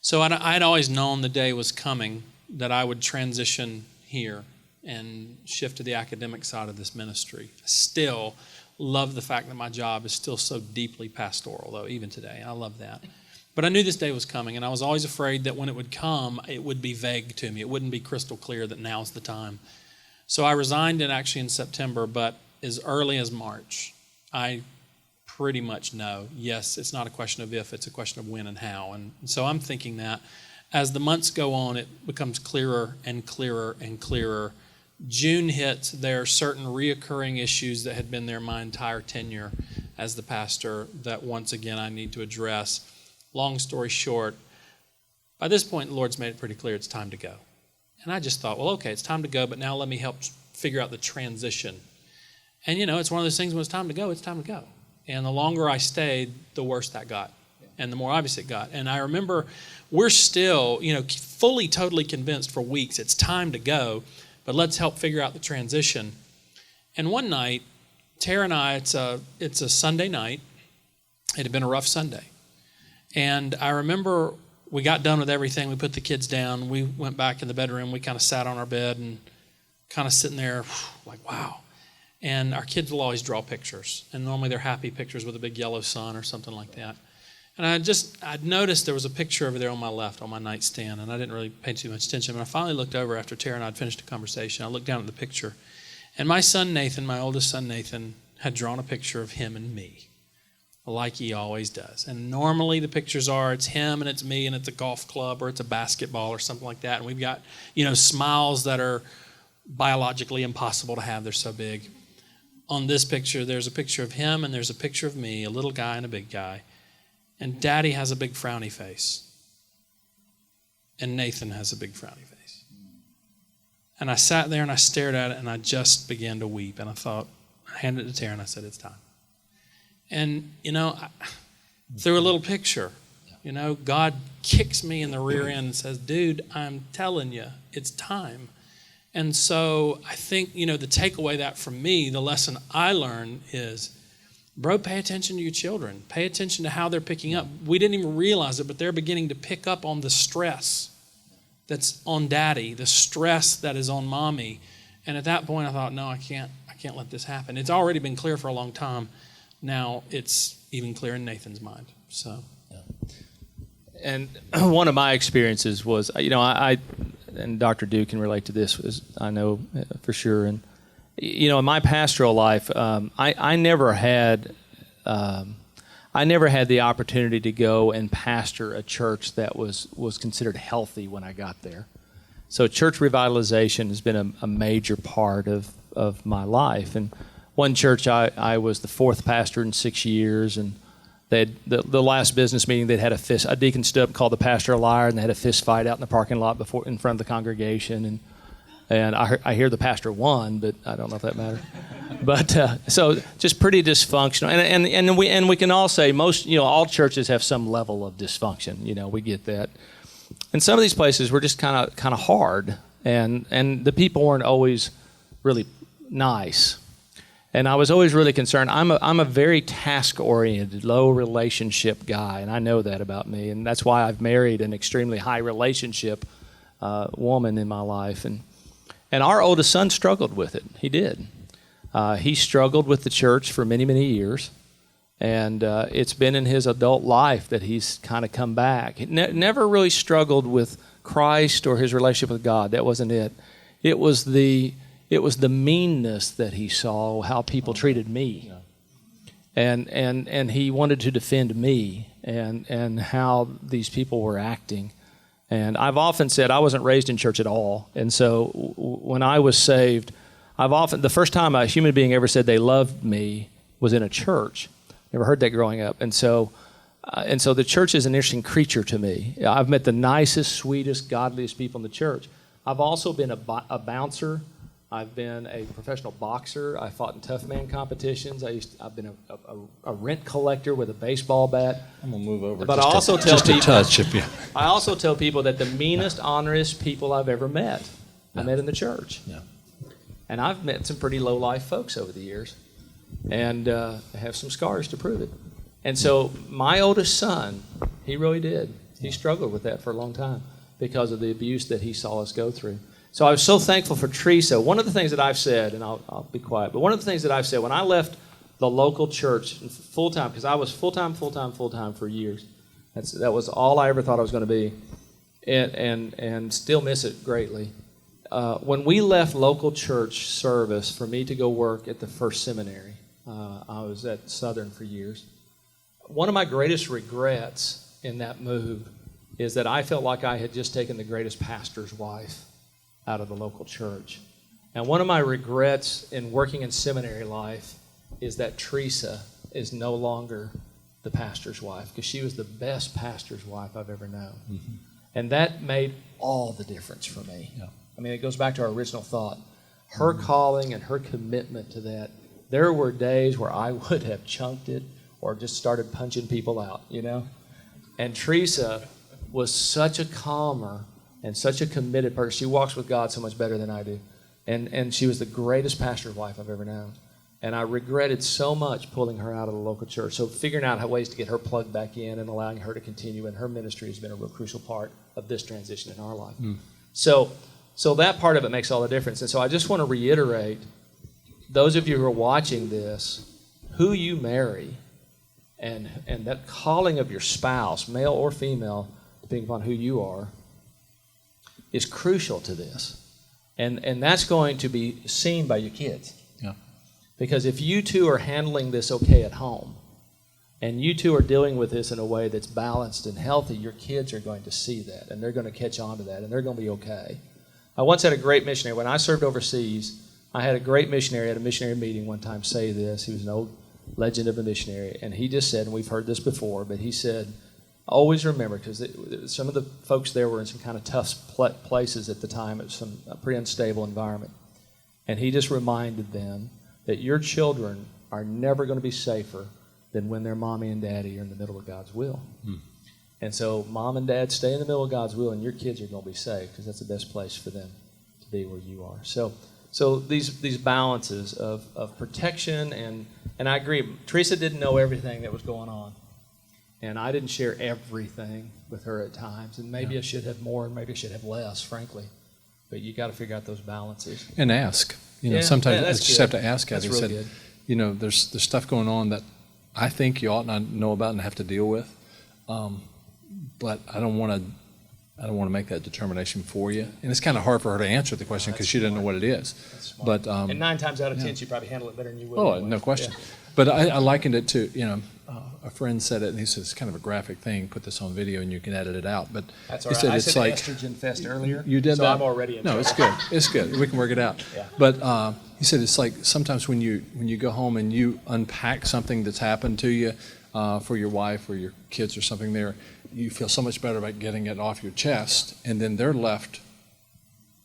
Speaker 3: So I'd always known the day was coming that I would transition here and shift to the academic side of this ministry. I still love the fact that my job is still so deeply pastoral, though, even today. I love that. But I knew this day was coming, and I was always afraid that when it would come, it would be vague to me. It wouldn't be crystal clear that now's the time. So I resigned in September, but as early as March, I pretty much know, yes, it's not a question of if, it's a question of when and how. And so I'm thinking that as the months go on, it becomes clearer and clearer and clearer. June hits, there are certain reoccurring issues that had been there my entire tenure as the pastor that once again I need to address. Long story short, by this point, the Lord's made it pretty clear it's time to go. And I just thought, well, okay, it's time to go, but now let me help figure out the transition. And, it's one of those things when it's time to go, it's time to go. And the longer I stayed, the worse that got. And the more obvious it got. And I remember we're still, fully, totally convinced for weeks it's time to go, but let's help figure out the transition. And one night, Tara and I, it's a Sunday night. It had been a rough Sunday. And I remember we got done with everything. We put the kids down. We went back in the bedroom. We kind of sat on our bed and kind of sitting there like, wow. And our kids will always draw pictures. And normally they're happy pictures with a big yellow sun or something like that. And I'd noticed there was a picture over there on my left on my nightstand, and I didn't really pay too much attention. But I finally looked over after Tara and I had finished the conversation. I looked down at the picture. And my son Nathan, my oldest son Nathan, had drawn a picture of him and me, like he always does. And normally the pictures are, it's him and it's me and it's a golf club or it's a basketball or something like that. And we've got, smiles that are biologically impossible to have. They're so big. On this picture, there's a picture of him and there's a picture of me, a little guy and a big guy. And Daddy has a big frowny face. And Nathan has a big frowny face. And I sat there and I stared at it and I just began to weep. And I thought, I handed it to Tara and I said, it's time. And, through a little picture, God kicks me in the rear end and says, dude, I'm telling you, it's time. And so I think, the takeaway that from me, the lesson I learned is, bro, pay attention to your children. Pay attention to how they're picking up. We didn't even realize it, but they're beginning to pick up on the stress that's on daddy, the stress that is on mommy. And at that point, I thought, no, I can't let this happen. It's already been clear for a long time. Now it's even clear in Nathan's mind. So,
Speaker 1: And one of my experiences was, I and Dr. Duke can relate to this, as I know for sure. And in my pastoral life, I never had the opportunity to go and pastor a church that was considered healthy when I got there. So church revitalization has been a major part of my life. And one church, I was the fourth pastor in 6 years, and they had the last business meeting, they'd had a deacon stood up, called the pastor a liar, and they had a fist fight out in the parking lot in front of the congregation. And I hear the pastor won, but I don't know if that matters. But so just pretty dysfunctional. And we can all say all churches have some level of dysfunction. We get that. And some of these places were just kind of hard, and the people weren't always really nice. And I was always really concerned. I'm a very task-oriented, low relationship guy, and I know that about me. And that's why I've married an extremely high relationship woman in my life. And our oldest son struggled with it. He did. He struggled with the church for many, many years. And it's been in his adult life that he's kind of come back. He never really struggled with Christ or his relationship with God. That wasn't it. It was the meanness that he saw, how people treated me. And he wanted to defend me and how these people were acting. And I've often said I wasn't raised in church at all. And so when I was saved, the first time a human being ever said they loved me was in a church. Never heard that growing up. And so the church is an interesting creature to me. I've met the nicest, sweetest, godliest people in the church. I've also been a bouncer. I've been a professional boxer. I fought in tough man competitions. I've been a rent collector with a baseball bat.
Speaker 2: I'm gonna move over.
Speaker 1: But I also tell
Speaker 2: just a
Speaker 1: people,
Speaker 2: touch if you.
Speaker 1: I also tell people that the meanest, honorest people I've ever met, I met in the church.
Speaker 2: Yeah.
Speaker 1: And I've met some pretty low-life folks over the years, and have some scars to prove it. And so my oldest son, he really did. He struggled with that for a long time because of the abuse that he saw us go through. So I was so thankful for Teresa. One of the things that I've said, and I'll be quiet, but one of the things that I've said when I left the local church full-time, because I was full-time for years. That was all I ever thought I was going to be, and still miss it greatly. When we left local church service for me to go work at the First Seminary, I was at Southern for years. One of my greatest regrets in that move is that I felt like I had just taken the greatest pastor's wife out of the local church. And one of my regrets in working in seminary life is that Teresa is no longer the pastor's wife, because she was the best pastor's wife I've ever known. Mm-hmm. And that made all the difference for me. Yeah. I mean, it goes back to our original thought. Her calling and her commitment to that. There were days where I would have chunked it or just started punching people out, you know? And Teresa was such a calmer and such a committed person. She walks with God so much better than I do. And she was the greatest pastor's wife I've ever known. And I regretted so much pulling her out of the local church. So figuring out ways to get her plugged back in and allowing her to continue in her ministry has been a real crucial part of this transition in our life. Mm. So that part of it makes all the difference. And so I just want to reiterate, those of you who are watching this, who you marry and that calling of your spouse, male or female, depending upon who you are, is crucial to this. And that's going to be seen by your kids.
Speaker 2: Yeah.
Speaker 1: Because if you two are handling this okay at home, and you two are dealing with this in a way that's balanced and healthy, your kids are going to see that, and they're going to catch on to that, and they're going to be okay. I once had a great missionary. When I served overseas, I had a great missionary at a missionary meeting one time say this. He was an old legend of a missionary, and he just said, and we've heard this before, but he said, always remember, because some of the folks there were in some kind of tough places at the time. It was a pretty unstable environment. And he just reminded them that your children are never going to be safer than when their mommy and daddy are in the middle of God's will. Hmm. And so mom and dad stay in the middle of God's will, and your kids are going to be safe, because that's the best place for them to be where you are. So these balances of protection, and I agree, Teresa didn't know everything that was going on. And I didn't share everything with her at times. And maybe I should have more, and maybe I should have less, frankly. But you got to figure out those balances.
Speaker 2: And ask. Sometimes you just have to ask.
Speaker 1: That's real good.
Speaker 2: There's stuff going on that I think you ought not know about and have to deal with. But I don't want to make that determination for you. And it's kind of hard for her to answer the question because she doesn't know what it is. But
Speaker 1: and 9 times out of 10, she probably handle it better than you would.
Speaker 2: Oh, no question. Yeah. But I likened it to, a friend said it, and he said it's kind of a graphic thing. Put this on video, and you can edit it out. But
Speaker 1: that's all right. I said like estrogen fest earlier.
Speaker 2: You did
Speaker 1: so
Speaker 2: that?
Speaker 1: I'm already in trouble.
Speaker 2: It's good. It's good. We can work it out. Yeah. But he said it's like sometimes when you go home and you unpack something that's happened to you for your wife or your kids or something there, you feel so much better about getting it off your chest, and then they're left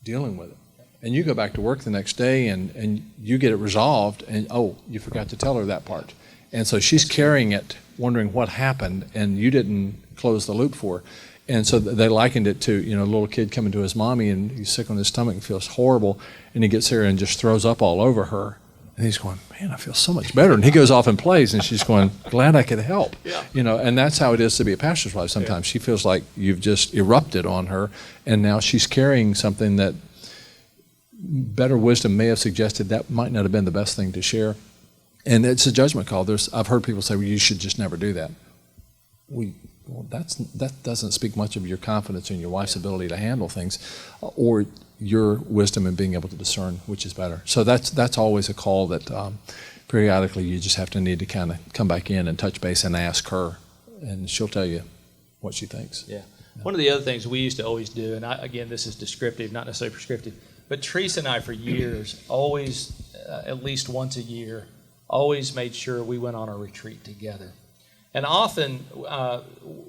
Speaker 2: dealing with it. And you go back to work the next day, and you get it resolved, and you forgot to tell her that part. And so she's carrying it, wondering what happened, and you didn't close the loop for her. And so they likened it to, a little kid coming to his mommy, and he's sick on his stomach and feels horrible, and he gets here and just throws up all over her. And he's going, man, I feel so much better. And he goes off and plays, and she's going, glad I could help. Yeah. And that's how it is to be a pastor's wife sometimes. Yeah. She feels like you've just erupted on her, and now she's carrying something that better wisdom may have suggested that might not have been the best thing to share. And it's a judgment call. I've heard people say, well, you should just never do that. That doesn't speak much of your confidence in your wife's ability to handle things or your wisdom in being able to discern which is better. So that's always a call that periodically you just have to need to kind of come back in and touch base and ask her, and she'll tell you what she thinks.
Speaker 1: Yeah. One of the other things we used to always do, and again, this is descriptive, not necessarily prescriptive, but Teresa and I for years always, at least once a year, always made sure we went on a retreat together. And often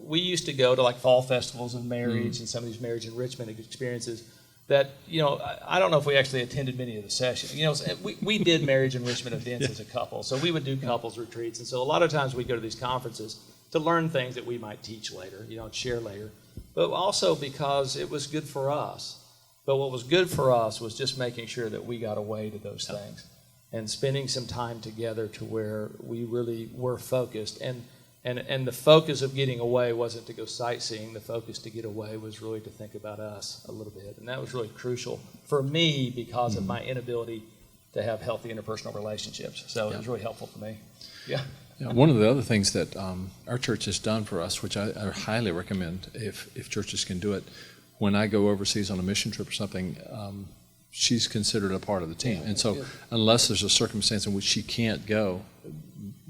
Speaker 1: we used to go to like fall festivals of marriage and some of these marriage enrichment experiences. that, I don't know if we actually attended many of the sessions. We did marriage enrichment events as a couple, so we would do couples retreats. And so a lot of times we go to these conferences to learn things that we might teach later, and share later, but also because it was good for us. But what was good for us was just making sure that we got away to those things and spending some time together to where we really were focused. And the focus of getting away wasn't to go sightseeing. The focus to get away was really to think about us a little bit. And that was really crucial for me because of my inability to have healthy interpersonal relationships. So it was really helpful for me. Yeah.
Speaker 2: One of the other things that our church has done for us, which I highly recommend if churches can do it, when I go overseas on a mission trip or something, she's considered a part of the team. And so unless there's a circumstance in which she can't go,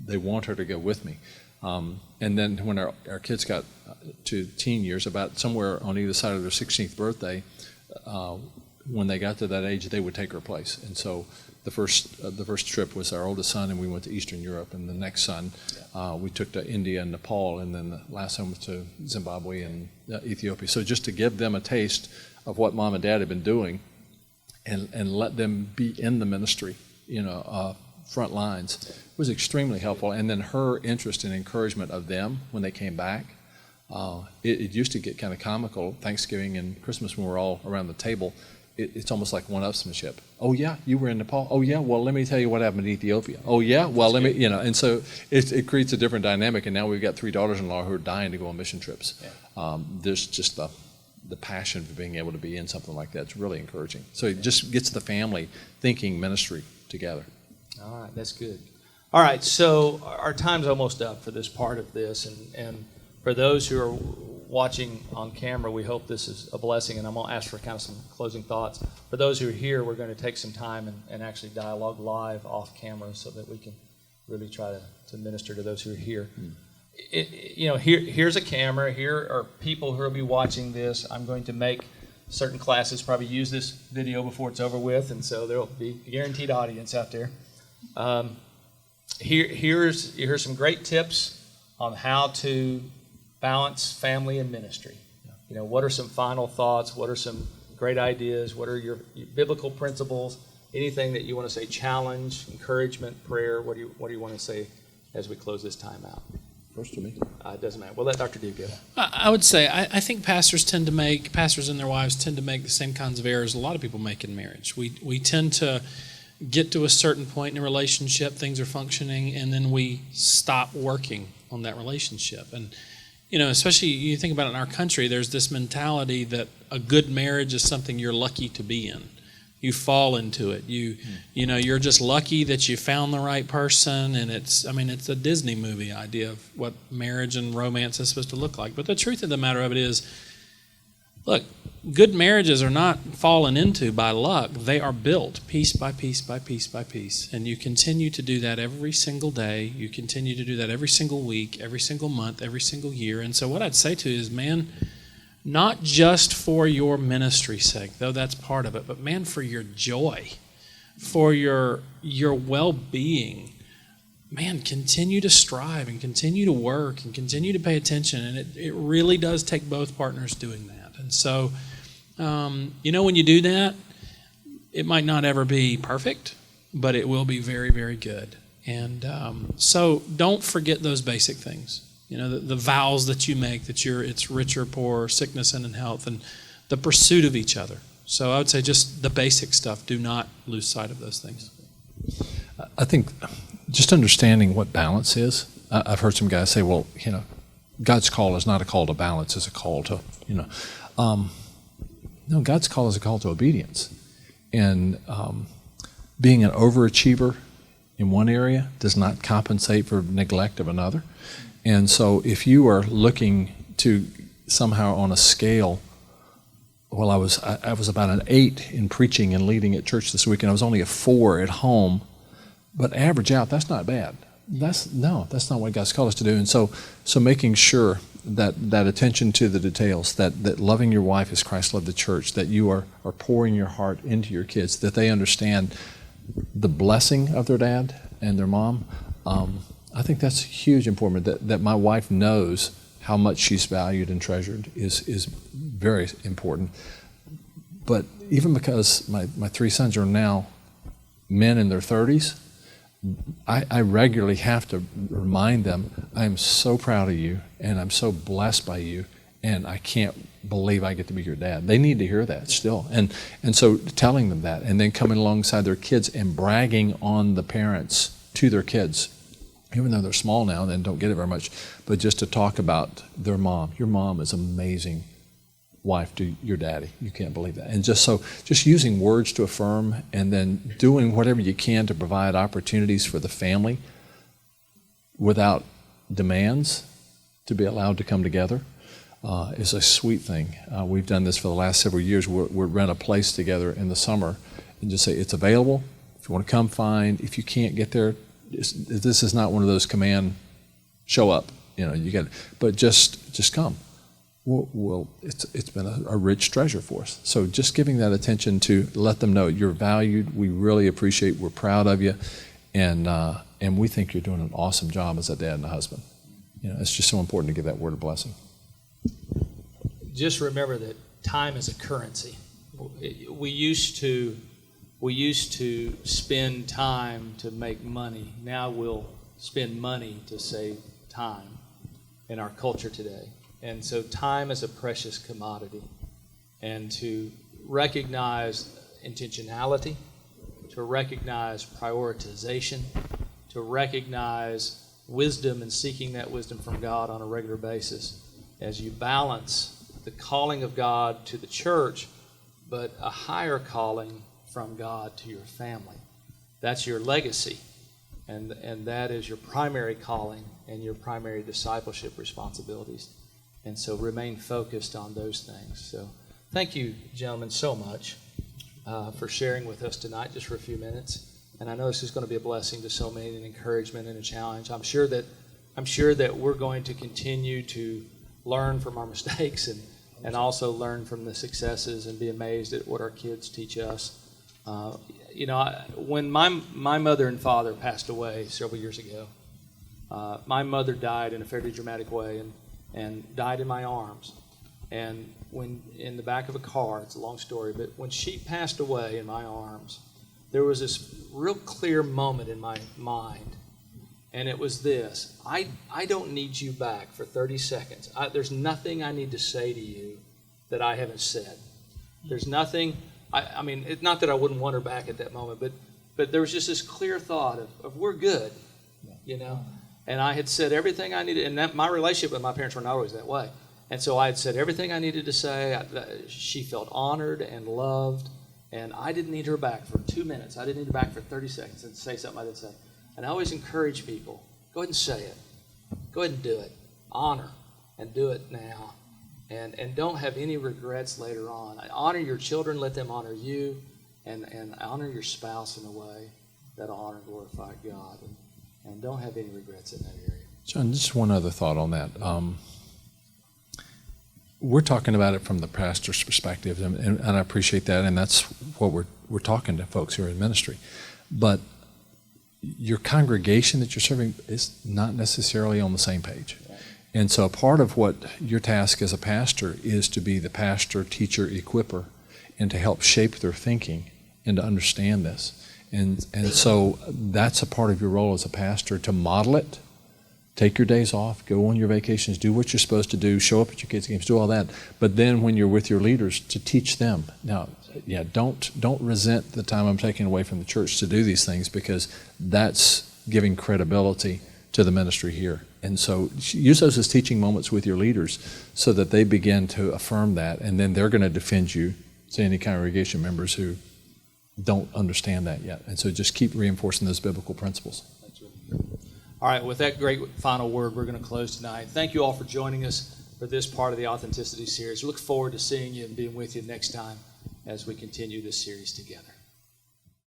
Speaker 2: they want her to go with me. And then when our kids got to teen years, about somewhere on either side of their 16th birthday, when they got to that age, they would take her place. And so the first trip was our oldest son, and we went to Eastern Europe. And the next son, we took to India and Nepal, and then the last son was to Zimbabwe and Ethiopia. So just to give them a taste of what mom and dad had been doing, and let them be in the ministry, front lines, was extremely helpful. And then her interest and encouragement of them when they came back, it used to get kind of comical. Thanksgiving and Christmas when we're all around the table, it's almost like one-upsmanship. Oh yeah, you were in Nepal. Oh yeah, well let me tell you what happened in Ethiopia. Oh yeah, well let me, and so it creates a different dynamic. And now we've got 3 daughters-in-law who are dying to go on mission trips. There's just the passion for being able to be in something like that. It's really encouraging. So it just gets the family thinking ministry together.
Speaker 1: All right, that's good. All right, so our time's almost up for this part of this, and for those who are watching on camera, we hope this is a blessing, and I'm going to ask for kind of some closing thoughts. For those who are here, we're going to take some time and actually dialogue live off camera so that we can really try to minister to those who are here. Here's a camera. Here are people who will be watching this. I'm going to make certain classes probably use this video before it's over with, and so there will be a guaranteed audience out there. Here's some great tips on how to balance family and ministry. What are some final thoughts? What are some great ideas? What are your biblical principles? Anything that you want to say? Challenge, encouragement, prayer. What do you want to say as we close this time out?
Speaker 2: First to me.
Speaker 1: It doesn't matter. We'll let Dr. Deeb go.
Speaker 3: I would say I think pastors and their wives tend to make the same kinds of errors a lot of people make in marriage. We tend to get to a certain point in a relationship, things are functioning, and then we stop working on that relationship. And especially you think about it in our country, there's this mentality that a good marriage is something you're lucky to be in. You fall into it. You're just lucky that you found the right person, and it's a Disney movie idea of what marriage and romance is supposed to look like. But the truth of the matter of it is, look, good marriages are not fallen into by luck. They are built piece by piece by piece by piece. And you continue to do that every single day. You continue to do that every single week, every single month, every single year. And so what I'd say to you is, man, not just for your ministry's sake, though that's part of it, but man, for your joy, for your well-being, man, continue to strive and continue to work and continue to pay attention. And it really does take both partners doing that. And so, when you do that, it might not ever be perfect, but it will be very, very good. And so don't forget those basic things. The vows that you make, it's rich or poor, sickness and in health, and the pursuit of each other. So I would say just the basic stuff. Do not lose sight of those things.
Speaker 2: I think just understanding what balance is. I've heard some guys say, well, God's call is not a call to balance, it's a call to, no, God's call is a call to obedience. And being an overachiever in one area does not compensate for neglect of another. And so if you are looking to somehow on a scale, well, I was about an 8 in preaching and leading at church this week, and I was only a 4 at home, but average out, that's not bad. That's not what God's called us to do. And so making sure that attention to the details, that loving your wife as Christ loved the church, that you are pouring your heart into your kids, that they understand the blessing of their dad and their mom. I think that's huge important, that my wife knows how much she's valued and treasured is very important. But even because my three sons are now men in their 30s, I regularly have to remind them, I am so proud of you, and I'm so blessed by you, and I can't believe I get to be your dad. They need to hear that still. And so telling them that, and then coming alongside their kids and bragging on the parents to their kids, even though they're small now and don't get it very much, but just to talk about their mom. Your mom is amazing wife to your daddy. You can't believe that. And just using words to affirm, and then doing whatever you can to provide opportunities for the family without demands to be allowed to come together is a sweet thing. We've done this for the last several years. We'll rent a place together in the summer and just say, it's available. If you want to come, fine. If you can't get there, this is not one of those command, show up. You got, but just come. Well, it's been a rich treasure for us. So just giving that attention to let them know you're valued. We really appreciate. We're proud of you, and we think you're doing an awesome job as a dad and a husband. It's just so important to give that word of blessing.
Speaker 1: Just remember that time is a currency. We used to spend time to make money. Now we'll spend money to save time in our culture today. And so time is a precious commodity. And to recognize intentionality, to recognize prioritization, to recognize wisdom and seeking that wisdom from God on a regular basis as you balance the calling of God to the church, but a higher calling from God to your family. That's your legacy. And that is your primary calling and your primary discipleship responsibilities. And so remain focused on those things. So thank you, gentlemen, so much for sharing with us tonight just for a few minutes. And I know this is going to be a blessing to so many, an encouragement and a challenge. I'm sure that we're going to continue to learn from our mistakes and also learn from the successes and be amazed at what our kids teach us. When my mother and father passed away several years ago, my mother died in a fairly dramatic way and died in my arms. And when in the back of a car, it's a long story, but when she passed away in my arms, there was this real clear moment in my mind. And it was this: I don't need you back for 30 seconds. There's nothing I need to say to you that I haven't said. There's nothing, I mean, it's not that I wouldn't want her back at that moment, but there was just this clear thought of we're good, And I had said everything I needed, and my relationship with my parents were not always that way. And so I had said everything I needed to say. She felt honored and loved, and I didn't need her back for 2 minutes. I didn't need her back for 30 seconds and say something I didn't say. And I always encourage people, go ahead and say it. Go ahead and do it. Honor, and do it now. And don't have any regrets later on. Honor your children, let them honor you, and honor your spouse in a way that'll honor and glorify God. And don't have any regrets in that area.
Speaker 2: John, just one other thought on that. We're talking about it from the pastor's perspective, and I appreciate that, and that's what we're talking to folks who are in ministry. But your congregation that you're serving is not necessarily on the same page. And so a part of what your task as a pastor is to be the pastor, teacher, equipper, and to help shape their thinking and to understand this. And so that's a part of your role as a pastor, to model it, take your days off, go on your vacations, do what you're supposed to do, show up at your kids' games, do all that. But then when you're with your leaders, to teach them. Now, don't resent the time I'm taking away from the church to do these things, because that's giving credibility to the ministry here. And so use those as teaching moments with your leaders so that they begin to affirm that, and then they're going to defend you to any congregation members who don't understand that yet. And so just keep reinforcing those biblical principles.
Speaker 1: That's really good. All right, with that great final word, we're going to close tonight. Thank you all for joining us for this part of the Authenticity series. We look forward to seeing you and being with you next time as we continue this series together.